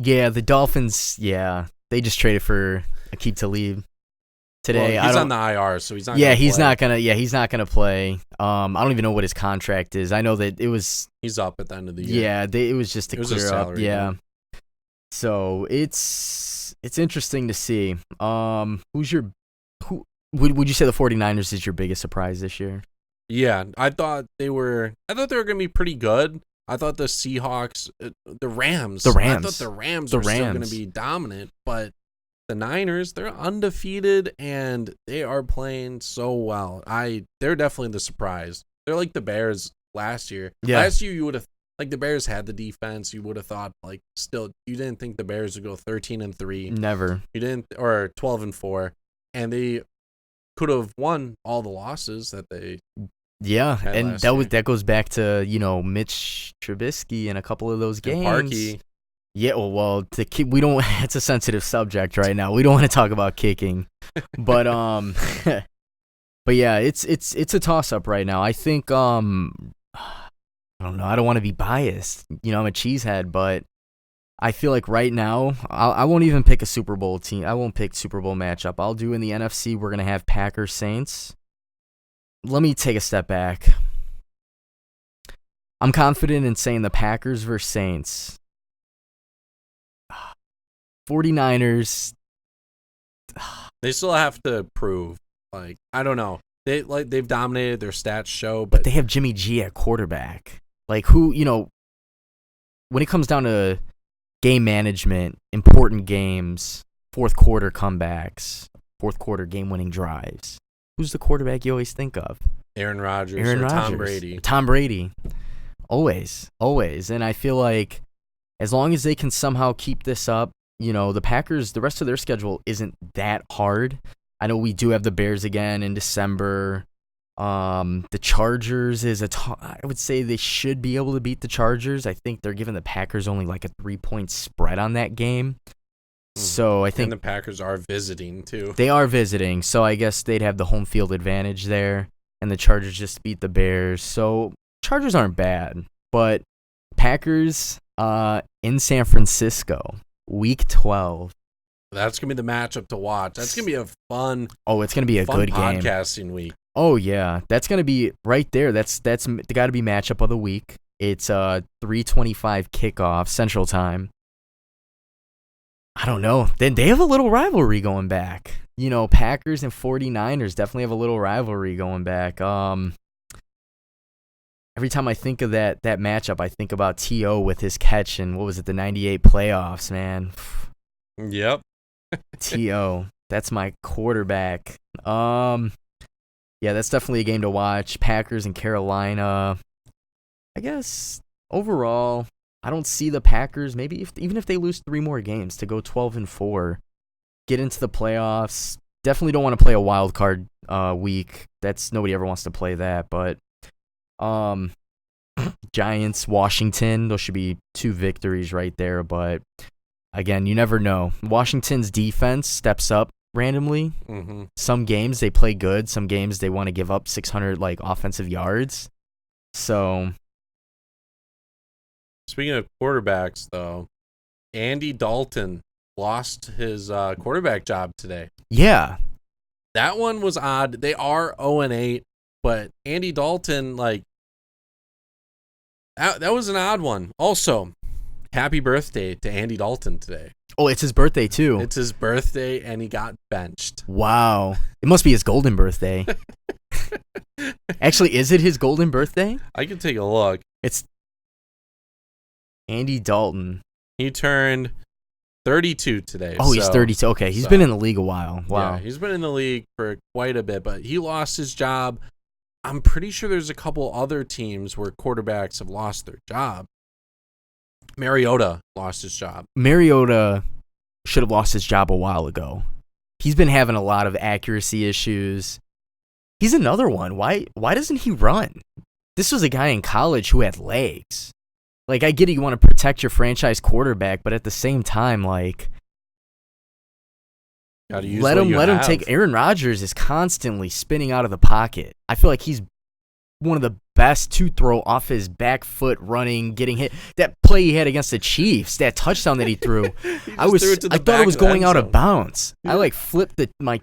Yeah, the Dolphins, they just traded for Aqib Talib today. Well, he's on the IR, so he's not. Yeah, he's not gonna. Yeah, he's not gonna play. I don't even know what his contract is. I know that it was. He's up at the end of the year. Yeah, it was just to clear up. Yeah. Thing. So it's interesting to see. Would you say the 49ers is your biggest surprise this year? Yeah, I thought they were going to be pretty good. I thought the Seahawks, the Rams. I thought the Rams were still going to be dominant, but the Niners, they're undefeated and they are playing so well. They're definitely the surprise. They're like the Bears last year. Yeah. Last year you would have the Bears had the defense. You would have thought you didn't think the Bears would go 13-3. Never. You didn't, or 12-4, and they could have won all the losses that they Yeah, and last year. that goes back to Mitch Trubisky and a couple of those games. And Parkey. Yeah, well, we don't. It's a sensitive subject right now. We don't want to talk about kicking, but but yeah, it's a toss up right now. I think I don't know. I don't want to be biased. I'm a cheesehead, but I feel like right now I won't even pick a Super Bowl team. I won't pick Super Bowl matchup. I'll do in the NFC. We're gonna have Packers Saints. Let me take a step back. I'm confident in saying the Packers versus Saints. 49ers. They still have to prove. Like, I don't know. They've dominated, their stats show, but they have Jimmy G at quarterback. Like, who, when it comes down to game management, important games, fourth quarter comebacks, fourth quarter game-winning drives, who's the quarterback you always think of? Aaron Rodgers. Tom Brady. Tom Brady. Always. And I feel like as long as they can somehow keep this up, the Packers, the rest of their schedule isn't that hard. I know we do have the Bears again in December. The Chargers I would say they should be able to beat the Chargers. I think they're giving the Packers only like a 3-point spread on that game. So I think the Packers are visiting too. They are visiting, so I guess they'd have the home field advantage there, and the Chargers just beat the Bears. So Chargers aren't bad, but Packers in San Francisco, Week 12. That's gonna be the matchup to watch. That's gonna be a fun. Oh, it's gonna be a good game. Podcasting week. Oh yeah, that's gonna be right there. That's got to be matchup of the week. It's 3:25 kickoff Central Time. I don't know. Then they have a little rivalry going back. Packers and 49ers definitely have a little rivalry going back. Every time I think of that matchup, I think about T.O. with his catch in, what was it, the 98 playoffs, man. Yep. T.O. That's my quarterback. Yeah, that's definitely a game to watch. Packers and Carolina. I guess overall, I don't see the Packers, maybe even if they lose 3 more games, to go 12-4, get into the playoffs. Definitely don't want to play a wild card week. Nobody ever wants to play that, but Giants, Washington, those should be 2 victories right there, but again, you never know. Washington's defense steps up randomly. Mm-hmm. Some games they play good, some games they want to give up 600 offensive yards. So speaking of quarterbacks, though, Andy Dalton lost his quarterback job today. Yeah. That one was odd. They are 0-8, but Andy Dalton, that was an odd one. Also, happy birthday to Andy Dalton today. Oh, it's his birthday, too. It's his birthday, and he got benched. Wow. It must be his golden birthday. Actually, is it his golden birthday? I can take a look. It's Andy Dalton. He turned 32 today. Oh, he's 32. Okay, he's been in the league a while. Wow. Yeah, he's been in the league for quite a bit, but he lost his job. I'm pretty sure there's a couple other teams where quarterbacks have lost their job. Mariota lost his job. Mariota should have lost his job a while ago. He's been having a lot of accuracy issues. He's another one. Why doesn't he run? This was a guy in college who had legs. I get it, you want to protect your franchise quarterback, but at the same time, gotta use let him take. Aaron Rodgers is constantly spinning out of the pocket. I feel like he's one of the best to throw off his back foot, running, getting hit. That play he had against the Chiefs, that touchdown that he threw, I thought it was going out of bounds. Yeah. I flipped my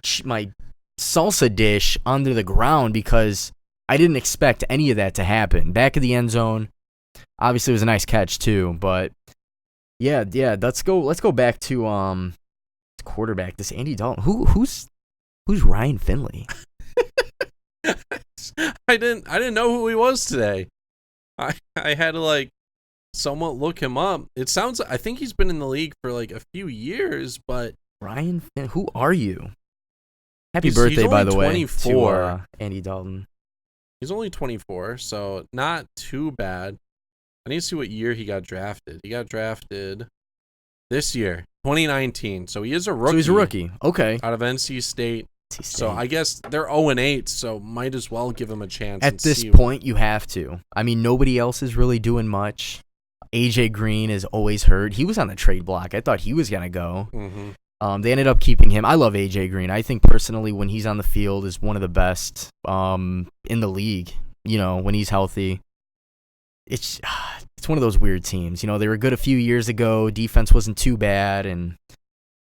salsa dish onto the ground because I didn't expect any of that to happen. Back of the end zone. Obviously, it was a nice catch too, but yeah. Let's go back to quarterback. This Andy Dalton. Who's Ryan Finley? I didn't know who he was today. I had to somewhat look him up. I think he's been in the league for a few years, but Ryan Finley. Who are you? Happy birthday, by the way, 24. To Andy Dalton. He's only 24, so not too bad. I need to see what year he got drafted. He got drafted this year, 2019. So he is a rookie. So he's a rookie. Okay. Out of NC State. So I guess they're 0-8, so might as well give him a chance. At this point, you have to. I mean, nobody else is really doing much. AJ Green is always hurt. He was on the trade block. I thought he was going to go. Mm-hmm. They ended up keeping him. I love AJ Green. I think personally when he's on the field is one of the best in the league, when he's healthy. It's one of those weird teams. They were good a few years ago. Defense wasn't too bad, and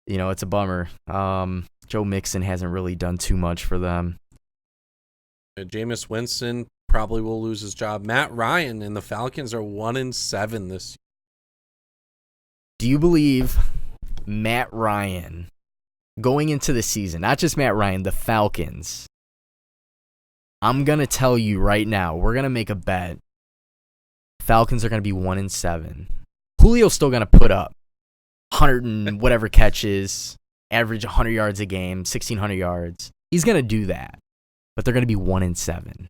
it's a bummer. Joe Mixon hasn't really done too much for them. Jameis Winston probably will lose his job. Matt Ryan and the Falcons are 1-7 this year. Do you believe Matt Ryan going into the season, not just Matt Ryan, the Falcons? I'm going to tell you right now, we're going to make a bet. Falcons are going to be 1-7. Julio's still going to put up 100 and whatever catches, average 100 yards a game, 1,600 yards. He's going to do that, but they're going to be 1-7.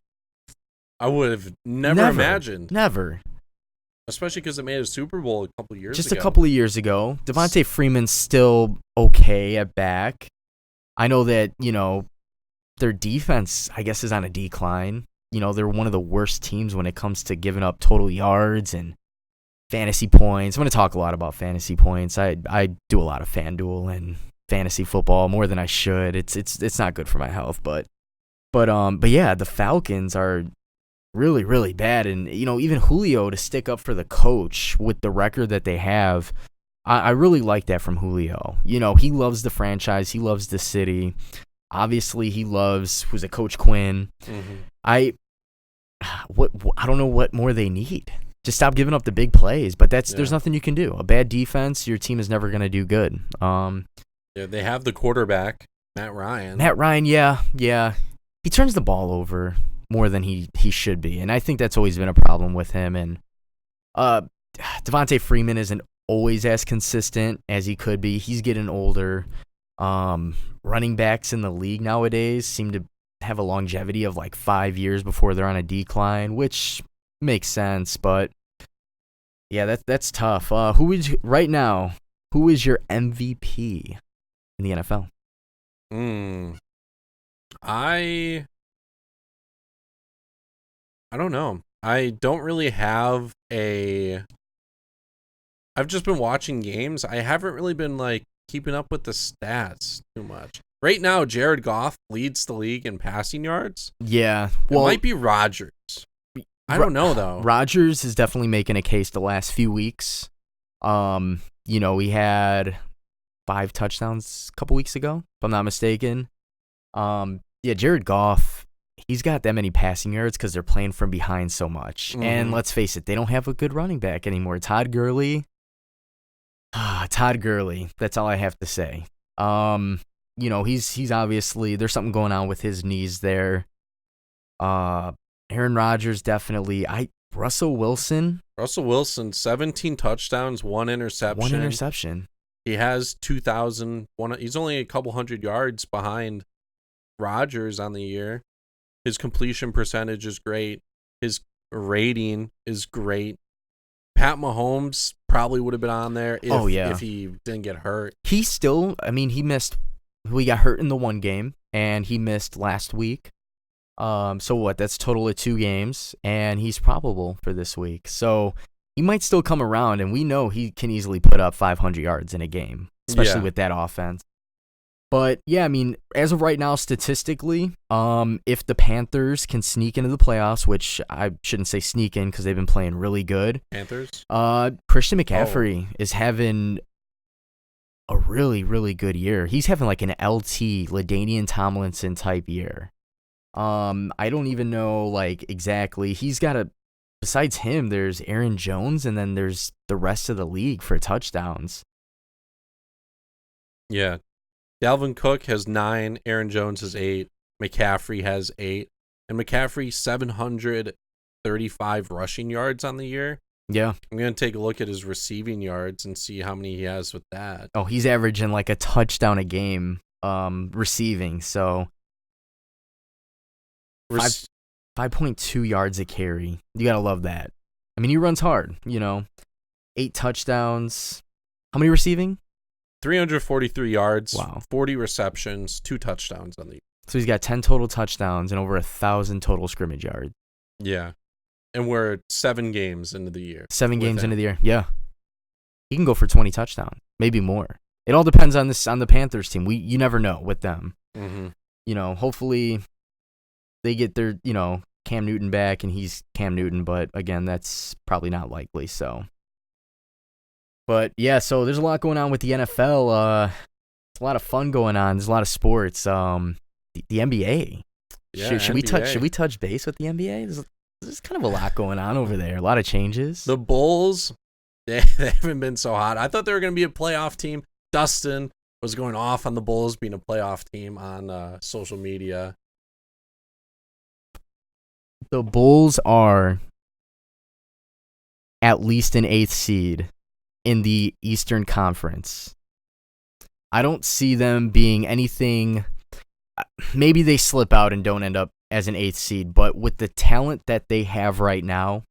I would have never imagined. Never. Especially because it made a Super Bowl a couple of years ago. Just a couple of years ago. Devontae Freeman's still okay at back. I know that, their defense, I guess, is on a decline. They're one of the worst teams when it comes to giving up total yards and fantasy points. I'm going to talk a lot about fantasy points. I do a lot of FanDuel and fantasy football more than I should. It's not good for my health, but yeah, the Falcons are really, really bad. And, even Julio to stick up for the coach with the record that they have, I really like that from Julio. He loves the franchise. He loves the city. Obviously, he loves who's a Coach Quinn. Mm-hmm. I don't know what more they need. Just stop giving up the big plays. But there's nothing you can do. A bad defense, your team is never going to do good. They have the quarterback, Matt Ryan. Yeah. He turns the ball over more than he should be, and I think that's always been a problem with him. And Devontae Freeman isn't always as consistent as he could be. He's getting older. Running backs in the league nowadays seem to have a longevity of like 5 years before they're on a decline, which makes sense. But yeah, that's tough. Who is your MVP in the NFL? I don't know. I don't really have I've just been watching games. I haven't really been keeping up with the stats too much. Right now, Jared Goff leads the league in passing yards. Yeah. Well, it might be Rodgers. I don't know, though. Rodgers is definitely making a case the last few weeks. He had 5 touchdowns a couple weeks ago, if I'm not mistaken. Jared Goff, he's got that many passing yards because they're playing from behind so much. Mm-hmm. And let's face it, they don't have a good running back anymore. Todd Gurley, that's all I have to say. He's obviously, there's something going on with his knees there. Aaron Rodgers, definitely. Russell Wilson, 17 touchdowns, 1 interception. He has 2,000. He's only a couple hundred yards behind Rodgers on the year. His completion percentage is great. His rating is great. Pat Mahomes probably would have been on there if he didn't get hurt. He missed. He got hurt in the one game, and he missed last week. So what? That's a total of 2 games, and he's probable for this week. So he might still come around, and we know he can easily put up 500 yards in a game, especially with that offense. But, yeah, as of right now, statistically, if the Panthers can sneak into the playoffs, which I shouldn't say sneak in because they've been playing really good. Panthers? Christian McCaffrey is having a really, really good year. He's having like an LT, LaDainian Tomlinson type year. I don't even know exactly. He's got besides him, there's Aaron Jones, and then there's the rest of the league for touchdowns. Yeah. Dalvin Cook has 9, Aaron Jones has 8, McCaffrey has 8, and McCaffrey 735 rushing yards on the year. Yeah. I'm going to take a look at his receiving yards and see how many he has with that. Oh, he's averaging a touchdown a game receiving, so 5.2 yards a carry. You got to love that. He runs hard, 8 touchdowns. How many receiving? 343 yards, wow. 40 receptions, 2 touchdowns on the year. So he's got 10 total touchdowns and over 1,000 total scrimmage yards. Yeah. And we're 7 games into the year. 7 games into the year. Yeah. He can go for 20 touchdowns, maybe more. It all depends on the Panthers team. You never know with them. Mm-hmm. Hopefully they get their, Cam Newton back and he's Cam Newton, but again, that's probably not likely. So, but yeah, so there's a lot going on with the NFL. It's a lot of fun going on. There's a lot of sports. The NBA. Yeah, should we touch base with the NBA? There's kind of a lot going on over there. A lot of changes. The Bulls, they haven't been so hot. I thought they were going to be a playoff team. Dustin was going off on the Bulls being a playoff team on social media. The Bulls are at least an 8th seed in the Eastern Conference. I don't see them being anything. Maybe they slip out and don't end up as an 8th seed, but with the talent that they have right now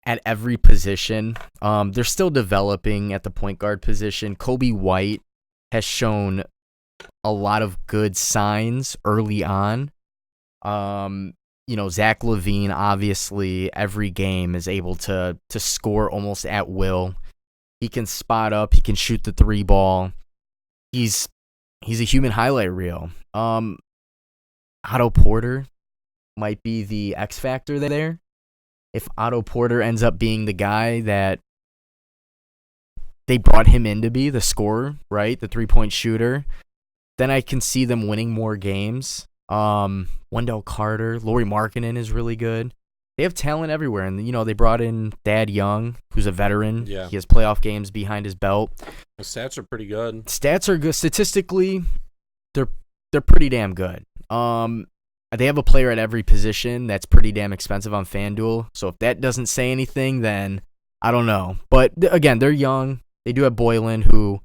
at every position, they're still developing at the point guard position. Kobe White has shown a lot of good signs early on. Zach LaVine, obviously, every game is able to score almost at will. He can spot up. He can shoot the 3 ball. He's a human highlight reel. Otto Porter might be the X factor there. If Otto Porter ends up being the guy that they brought him in to be, the scorer, right, the 3-point shooter, then I can see them winning more games. Wendell Carter, Lauri Markkanen is really good. They have talent everywhere, and they brought in Thad Young, who's a veteran. Yeah. He has playoff games behind his belt. The stats are pretty good. Stats are good. Statistically, they're pretty damn good. They have a player at every position that's pretty damn expensive on FanDuel. So if that doesn't say anything, then I don't know. But again, they're young. They do have Boylan, who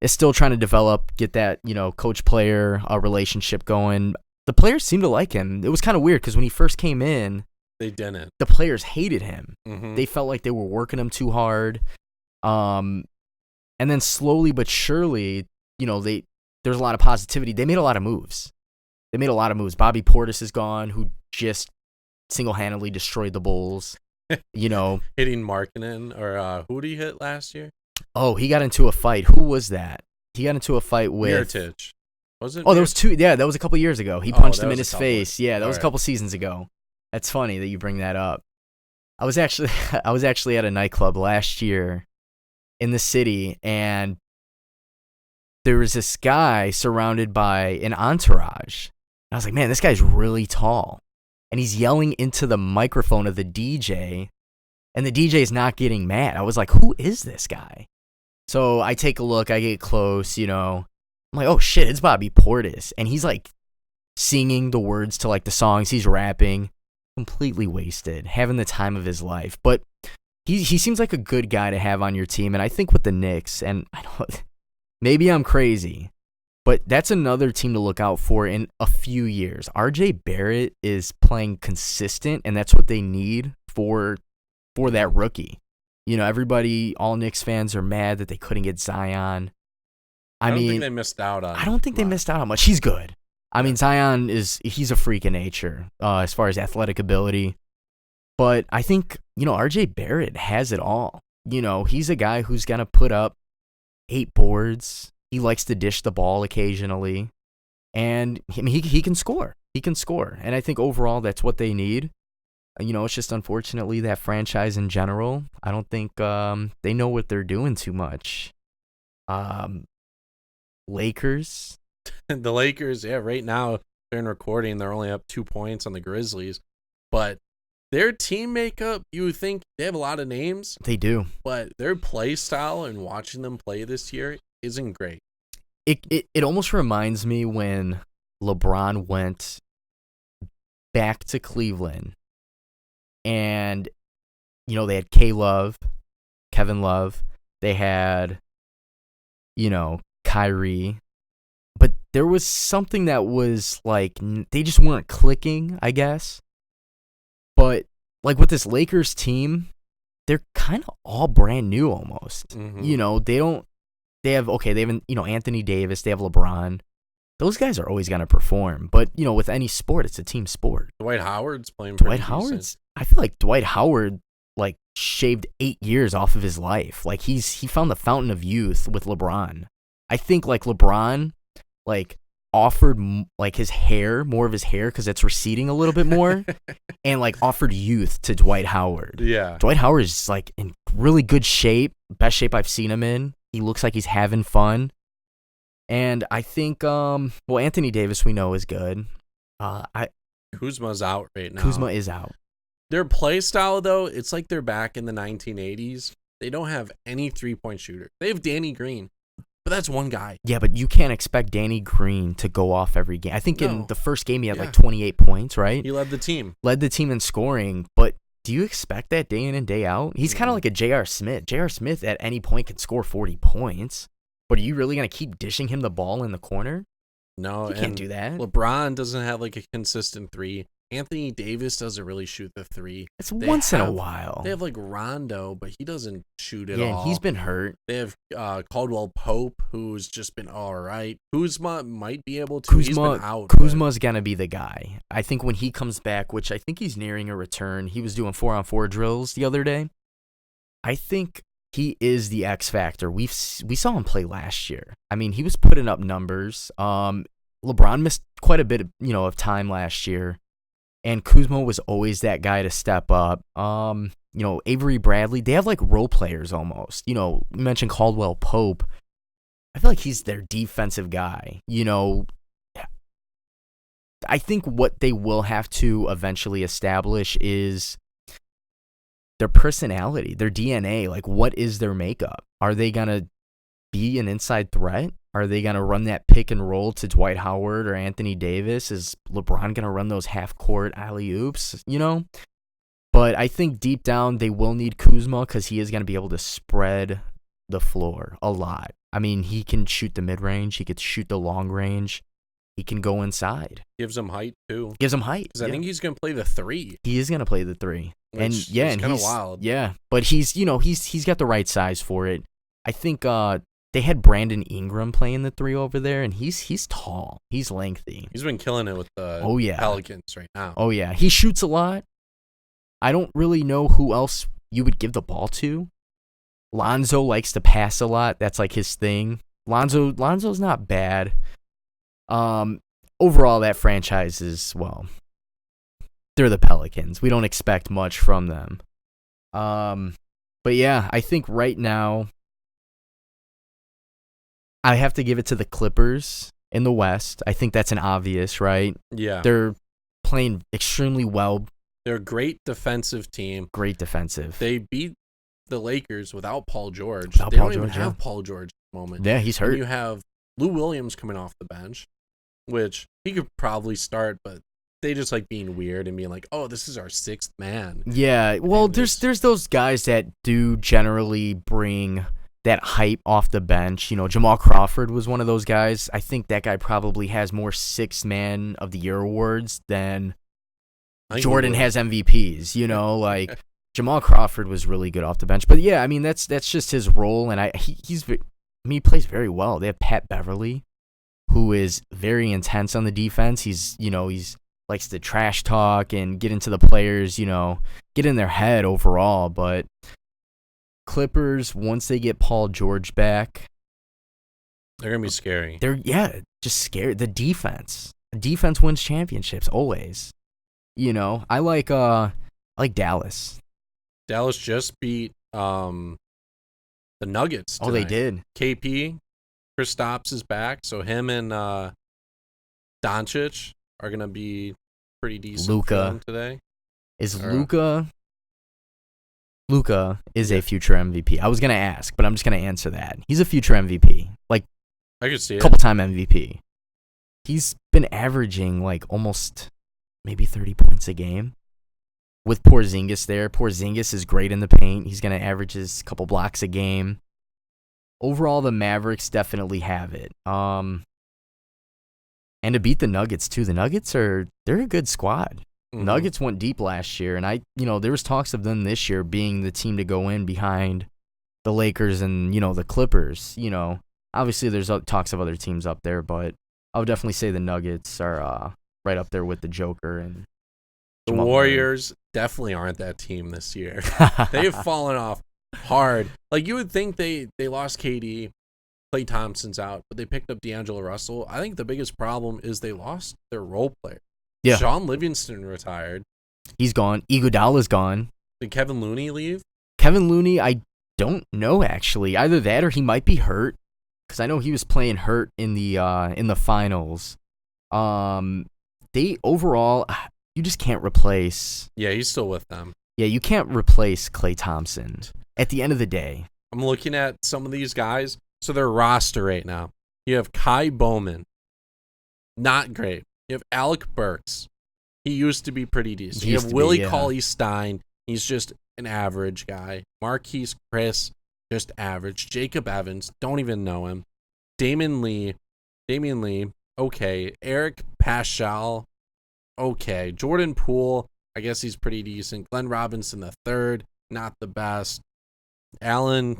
is still trying to develop, get that coach-player relationship going. The players seem to like him. It was kind of weird because when he first came in, they didn't. The players hated him. Mm-hmm. They felt like they were working him too hard. And then slowly but surely, there's a lot of positivity. They made a lot of moves. Bobby Portis is gone, who just single-handedly destroyed the Bulls. Hitting Markkanen, or who did he hit last year? Oh, he got into a fight. Who was that? He got into a fight with Mirotic. Was it? Oh, there was 2. Yeah, that was a couple years ago. He punched him in his face. Yeah, that was a couple seasons ago. That's funny that you bring that up. I was actually at a nightclub last year in the city, and there was this guy surrounded by an entourage. And I was like, man, this guy's really tall. And he's yelling into the microphone of the DJ, and the DJ is not getting mad. I was like, who is this guy? So I take a look, I get close, I'm like, oh shit, it's Bobby Portis. And he's like singing the words to like the songs, he's rapping, completely wasted, having the time of his life. But he seems like a good guy to have on your team. And I think with the Knicks, and I don't, maybe I'm crazy, but that's another team to look out for in a few years. RJ Barrett is playing consistent, and that's what they need for that rookie. Everybody, all Knicks fans are mad that they couldn't get Zion. I don't think they missed out on. I don't think they missed out on much. He's good. I mean, Zion he's a freak of nature as far as athletic ability. But I think, RJ Barrett has it all. He's a guy who's going to put up 8 boards. He likes to dish the ball occasionally. And he can score. He can score. And I think overall that's what they need. It's just unfortunately that franchise in general, I don't think they know what they're doing too much. Lakers. The Lakers, yeah, right now they're in recording. They're only up 2 points on the Grizzlies. But their team makeup, you would think they have a lot of names. They do. But their play style and watching them play this year isn't great. It almost reminds me when LeBron went back to Cleveland. And, they had Kevin Love. They had, Kyrie. But there was something that was like, they just weren't clicking, I guess. But, like with this Lakers team, they're kind of all brand new almost. Mm-hmm. They have Anthony Davis. They have LeBron. those guys are always going to perform. But, with any sport, it's a team sport. Dwight Howard's playing Dwight pretty Howard's, decent. I feel like Dwight Howard, shaved 8 years off of his life. He found the fountain of youth with LeBron. I think, LeBron, offered, his hair, more of his hair, because it's receding a little bit more, and, offered youth to Dwight Howard. Yeah. Dwight Howard is, in really good shape, best shape I've seen him in. He looks like he's having fun. And I think, Anthony Davis we know is good. Kuzma's out right now. Kuzma is out. Their play style, though, it's like they're back in the 1980s. They don't have any three-point shooter. They have Danny Green, but that's one guy. Yeah, but you can't expect Danny Green to go off every game. I think in the first game he had 28 points, right? He led the team. Led the team in scoring, but do you expect that day in and day out? He's kind of like a J.R. Smith. J.R. Smith at any point can score 40 points, but are you really going to keep dishing him the ball in the corner? No, you can't do that. LeBron doesn't have a consistent three. Anthony Davis doesn't really shoot the three. It's once in a while. They have Rondo, but he doesn't shoot at all. Yeah, he's been hurt. They have Caldwell Pope, who's just been all right. Kuzma might be able to. He's been out. Kuzma's going to be the guy. I think when he comes back, which I think he's nearing a return, he was doing 4-on-4 drills the other day. I think he is the X factor. We saw him play last year. I mean, he was putting up numbers. LeBron missed quite a bit of time last year. And Kuzma was always that guy to step up. Avery Bradley, they have role players almost. You mentioned Caldwell Pope. I feel like he's their defensive guy. I think what they will have to eventually establish is their personality, their DNA. What is their makeup? Are they going to be an inside threat? Are they going to run that pick and roll to Dwight Howard or Anthony Davis? Is LeBron going to run those half-court alley-oops, But I think deep down they will need Kuzma because he is going to be able to spread the floor a lot. I mean, he can shoot the mid-range. He could shoot the long range. He can go inside. Gives him height, too. Gives him height. Because I think he's going to play the three. He is going to play the three. And It's kind of wild. Yeah, but he's got the right size for it. I think they had Brandon Ingram playing the three over there, and he's tall. He's lengthy. He's been killing it with the Pelicans right now. Oh, yeah. He shoots a lot. I don't really know who else you would give the ball to. Lonzo likes to pass a lot. That's his thing. Lonzo's not bad. Overall, that franchise is, they're the Pelicans. We don't expect much from them. But yeah, I think right now, I have to give it to the Clippers in the West. I think that's an obvious, right? Yeah. They're playing extremely well. They're a great defensive team. Great defensive. They beat the Lakers without Paul George. Without they Paul don't even George, have yeah. Paul George at the moment. Yeah, he's hurt. And you have Lou Williams coming off the bench, which he could probably start, but they just being weird and being oh, this is our sixth man. Yeah, well, there's those guys that do generally bring that hype off the bench. Jamal Crawford was one of those guys. I think that guy probably has more sixth man of the year awards than Jordan has MVPs. Jamal Crawford was really good off the bench. But yeah, I mean that's just his role, and he plays very well. They have Pat Beverly, who is very intense on the defense. He's likes to trash talk and get into the players, get in their head overall. But Clippers, once they get Paul George back, they're gonna be scary. They're just scary. The defense wins championships always. I like Dallas. Dallas just beat the Nuggets tonight. Oh, they did. KP, Kristaps is back, so him and Doncic are gonna be pretty decent. Luka today. Luka is a future MVP. I was gonna ask, but I'm just gonna answer that. He's a future MVP. I could see it. Couple-time MVP. He's been averaging almost maybe 30 points a game. With Porzingis there. Porzingis is great in the paint. He's going to average his couple blocks a game. Overall, the Mavericks definitely have it. And to beat the Nuggets, too. The Nuggets they're a good squad. Mm-hmm. Nuggets went deep last year, and there was talks of them this year being the team to go in behind the Lakers and, the Clippers. Obviously there's talks of other teams up there, but I would definitely say the Nuggets are right up there with the Joker and The Jamal Warriors definitely aren't that team this year. They've fallen off hard. Like, you would think they lost KD, Klay Thompson's out, but they picked up D'Angelo Russell. I think the biggest problem is they lost their role player. Yeah. Sean Livingston retired. He's gone. Iguodala's gone. Did Kevin Looney leave? Kevin Looney, I don't know actually. Either that or he might be hurt, because I know he was playing hurt in the finals. They overall, you just can't replace. Yeah, he's still with them. Yeah, you can't replace Klay Thompson. At the end of the day, I'm looking at some of these guys. So their roster right now. You have Kai Bowman. Not great. You have Alec Burks. He used to be pretty decent. You have Willie Cauley-Stein. He's just an average guy. Marquise Chris, just average. Jacob Evans, don't even know him. Damian Lee, okay. Eric Paschal, okay. Jordan Poole, I guess he's pretty decent. Glenn Robinson III, not the best. Alan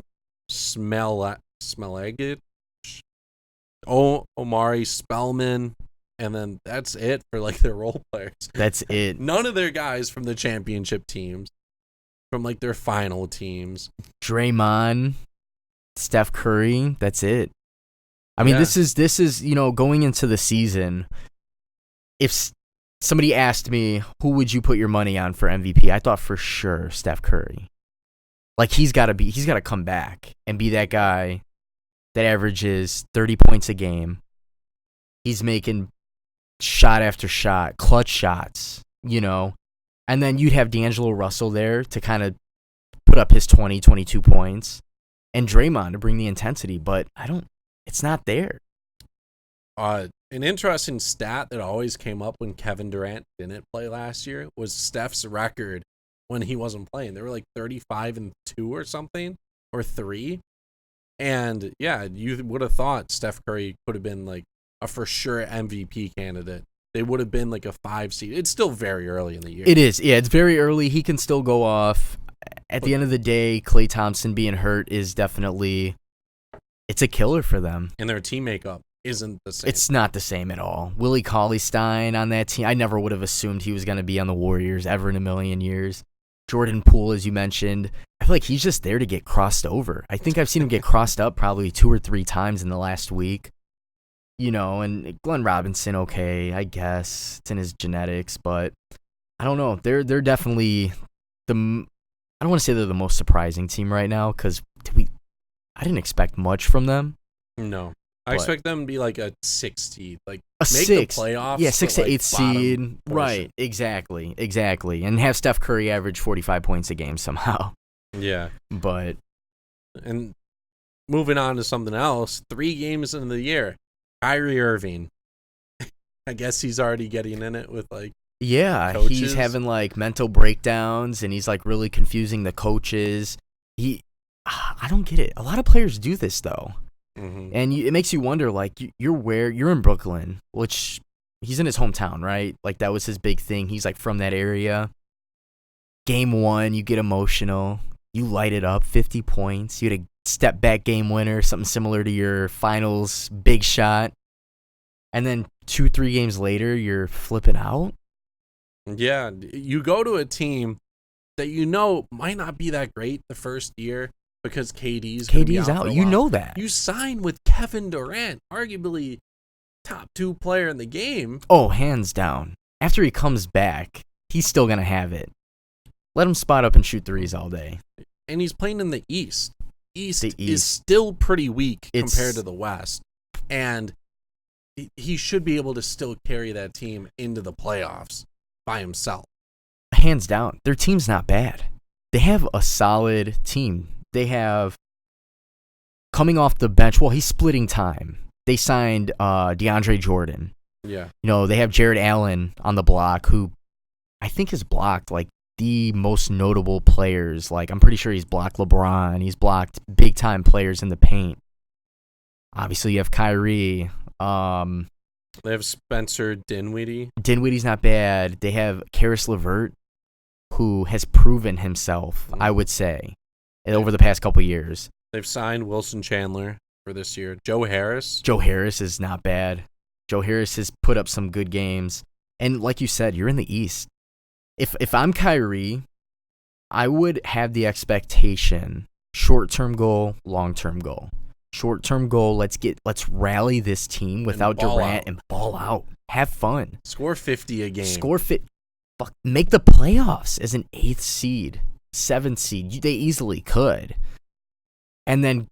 Smelegic, Omari Spellman, and then that's it for like their role players. That's it. None of their guys from the championship teams, from like their final teams. Draymond, Steph Curry, that's it. I mean, this is going into the season. If somebody asked me who would you put your money on for MVP, I thought for sure Steph Curry. Like, he's got to come back and be that guy that averages 30 points a game. He's making shot after shot, clutch shots, and then you'd have D'Angelo Russell there to kind of put up his 20, 22 points, and Draymond to bring the intensity, but it's not there. An interesting stat that always came up when Kevin Durant didn't play last year was Steph's record when he wasn't playing. They were like 35-2 or something, or 3. And yeah, you would have thought Steph Curry could have been like a for sure MVP candidate. They would have been like a 5 seed. It's still very early in the year. It is. Yeah, it's very early. He can still go off. At the end of the day, Klay Thompson being hurt is definitely, it's a killer for them. And their team makeup isn't the same. It's not the same at all. Willie Cauley-Stein on that team, I never would have assumed he was going to be on the Warriors ever in a million years. Jordan Poole, as you mentioned, I feel like he's just there to get crossed over. I think I've seen him get crossed up probably 2 or 3 times in the last week. And Glenn Robinson, okay, I guess. It's in his genetics, but I don't know. They're definitely I don't want to say they're the most surprising team right now, because I didn't expect much from them. No. I expect them to be like a 6 seed, like make the playoffs. Yeah, 6 to 8 seed. Right, exactly. And have Steph Curry average 45 points a game somehow. Yeah. And moving on to something else, 3 games into the year, Kyrie Irving. I guess he's already getting in it with like coaches. He's having like mental breakdowns, and he's like really confusing the coaches. I don't get it. A lot of players do this though. Mm-hmm. And it makes you wonder, like, you're in Brooklyn, which he's in his hometown, right? Like, that was his big thing. He's, like, from that area. Game 1, you get emotional. You light it up, 50 points. You had a step-back game winner, something similar to your finals big shot. And then 2-3 games later, you're flipping out. Yeah, you go to a team that might not be that great the first year, because KD's out. You know that. You sign with Kevin Durant, arguably top 2 player in the game. Oh, hands down. After he comes back, he's still going to have it. Let him spot up and shoot threes all day. And he's playing in the East. East is still pretty weak compared to the West. And he should be able to still carry that team into the playoffs by himself. Hands down. Their team's not bad. They have a solid team. They have, coming off the bench, well, he's splitting time. They signed DeAndre Jordan. Yeah. They have Jared Allen on the block, who I think has blocked, like, the most notable players. Like, I'm pretty sure he's blocked LeBron. He's blocked big-time players in the paint. Obviously, you have Kyrie. They have Spencer Dinwiddie. Dinwiddie's not bad. They have Karis LeVert, who has proven himself, I would say, over the past couple years. They've signed Wilson Chandler for this year. Joe Harris. Joe Harris is not bad. Joe Harris has put up some good games. And like you said, you're in the East. If I'm Kyrie, I would have the expectation, short-term goal, long-term goal. Short-term goal, let's rally this team without Durant and ball out. Have fun. Score 50 a game. Make the playoffs as an 8th seed, 7th seed. They easily could. And then,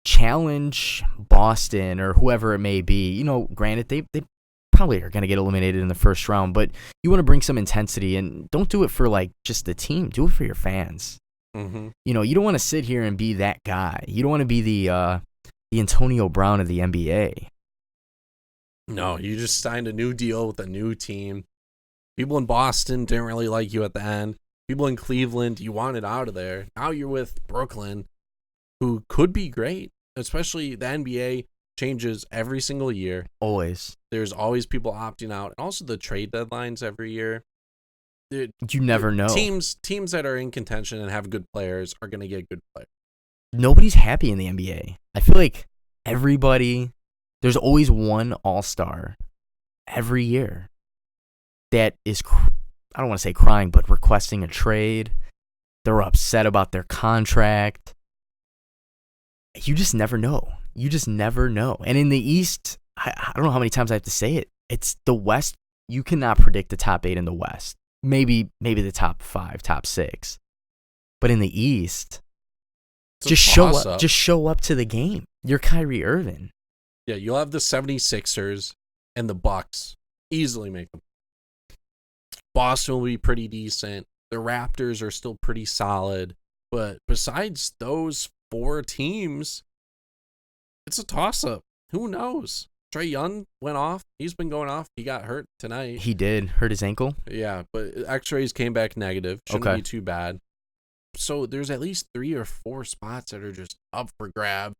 challenge Boston or whoever it may be. Granted, they probably are going to get eliminated in the first round, but you want to bring some intensity, and don't do it for just the team. Do it for your fans. Mm-hmm. You don't want to sit here and be that guy. You don't want to be the Antonio Brown of the NBA. No, you just signed a new deal with a new team. People in Boston didn't really like you at the end. People in Cleveland, you wanted out of there. Now you're with Brooklyn, who could be great, especially the NBA changes every single year. Always. There's always people opting out. And also the trade deadlines every year. You never know. Teams that are in contention and have good players are going to get good players. Nobody's happy in the NBA. I feel like there's always one all-star every year that is, I don't want to say crying, but requesting a trade. They're upset about their contract. You just never know. And in the East, I don't know how many times I have to say it. It's the West. You cannot predict the top 8 in the West. Maybe the top 5, top 6. But in the East, just show up. Just show up to the game. You're Kyrie Irving. Yeah, you'll have the 76ers and the Bucks easily make them. Boston will be pretty decent. The Raptors are still pretty solid. But besides those 4 teams, it's a toss-up. Who knows? Trae Young went off. He's been going off. He got hurt tonight. He did. Hurt his ankle? Yeah, but x-rays came back negative. Shouldn't be too bad. So there's at least 3 or 4 spots that are just up for grab.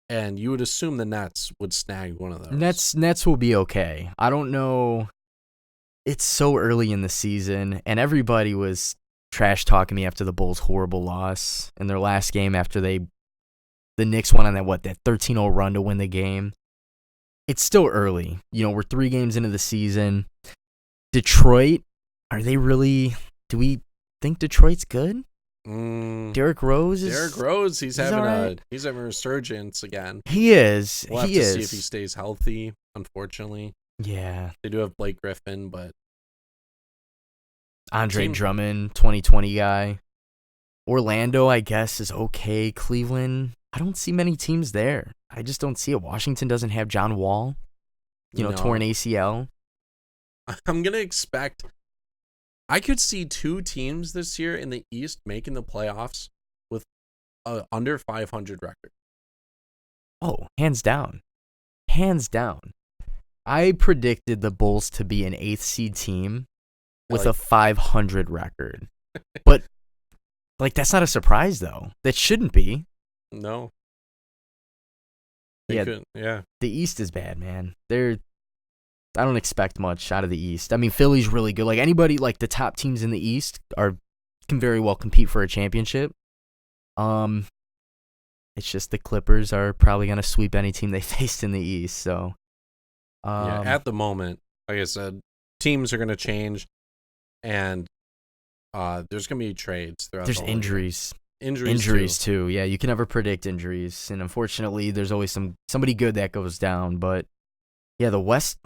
And you would assume the Nets would snag one of those. Nets will be okay. I don't know. It's so early in the season, and everybody was trash-talking me after the Bulls' horrible loss in their last game after the Knicks went on that 13-0 run to win the game. It's still early. We're 3 games into the season. Detroit, do we think Detroit's good? Derrick Rose, he's having a resurgence again. He is. We'll have to see if he stays healthy, unfortunately. Yeah. They do have Blake Griffin, but Andre Drummond, 2020 guy. Orlando, I guess, is okay. Cleveland, I don't see many teams there. I just don't see it. Washington doesn't have John Wall, torn ACL. I'm going to expect... I could see 2 teams this year in the East making the playoffs with a under 500 record. Oh, hands down. Hands down. I predicted the Bulls to be an 8th seed team with a 500 record. But, that's not a surprise, though. That shouldn't be. No. The East is bad, man. I don't expect much out of the East. I mean, Philly's really good. Anybody, the top teams in the East can very well compete for a championship. It's just the Clippers are probably going to sweep any team they faced in the East. So, at the moment, like I said, teams are going to change, and there's going to be trades throughout. There's injuries. Injuries too. Yeah, you can never predict injuries, and unfortunately, there's always somebody good that goes down. But yeah, the West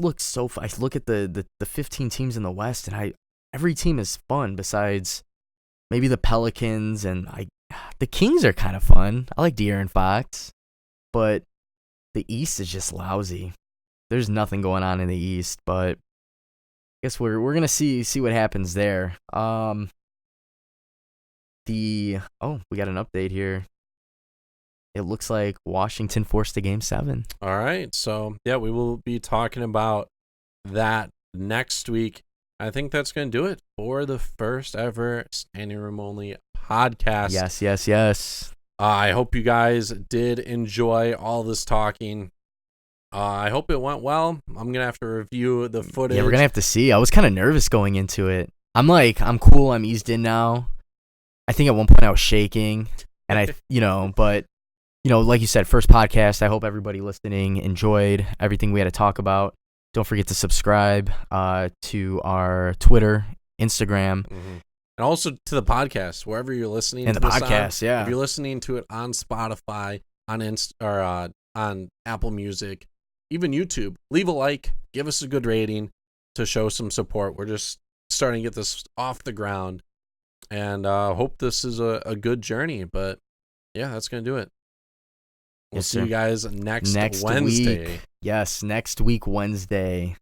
looks so fun. I look at the 15 teams in the West, and every team is fun besides maybe the Pelicans, and the Kings are kind of fun. I like De'Aaron Fox, but the East is just lousy. There's nothing going on in the East, but I guess we're gonna see what happens there. We got an update here. It looks like Washington forced a Game 7. All right, so yeah, we will be talking about that next week. I think that's going to do it for the first ever Standing Room Only podcast. Yes. I hope you guys did enjoy all this talking. I hope it went well. I'm going to have to review the footage. Yeah, we're going to have to see. I was kind of nervous going into it. I'm cool. I'm eased in now. I think at one point I was shaking, and but like you said, first podcast. I hope everybody listening enjoyed everything we had to talk about. Don't forget to subscribe to our Twitter, Instagram. Mm-hmm. And also to the podcast, wherever you're listening and to the this podcast, If you're listening to it on Spotify, on Apple Music, even YouTube, leave a like, give us a good rating to show some support. We're just starting to get this off the ground, and hope this is a good journey. But yeah, that's going to do it. We'll see you guys next Wednesday. Week. Yes, next week, Wednesday.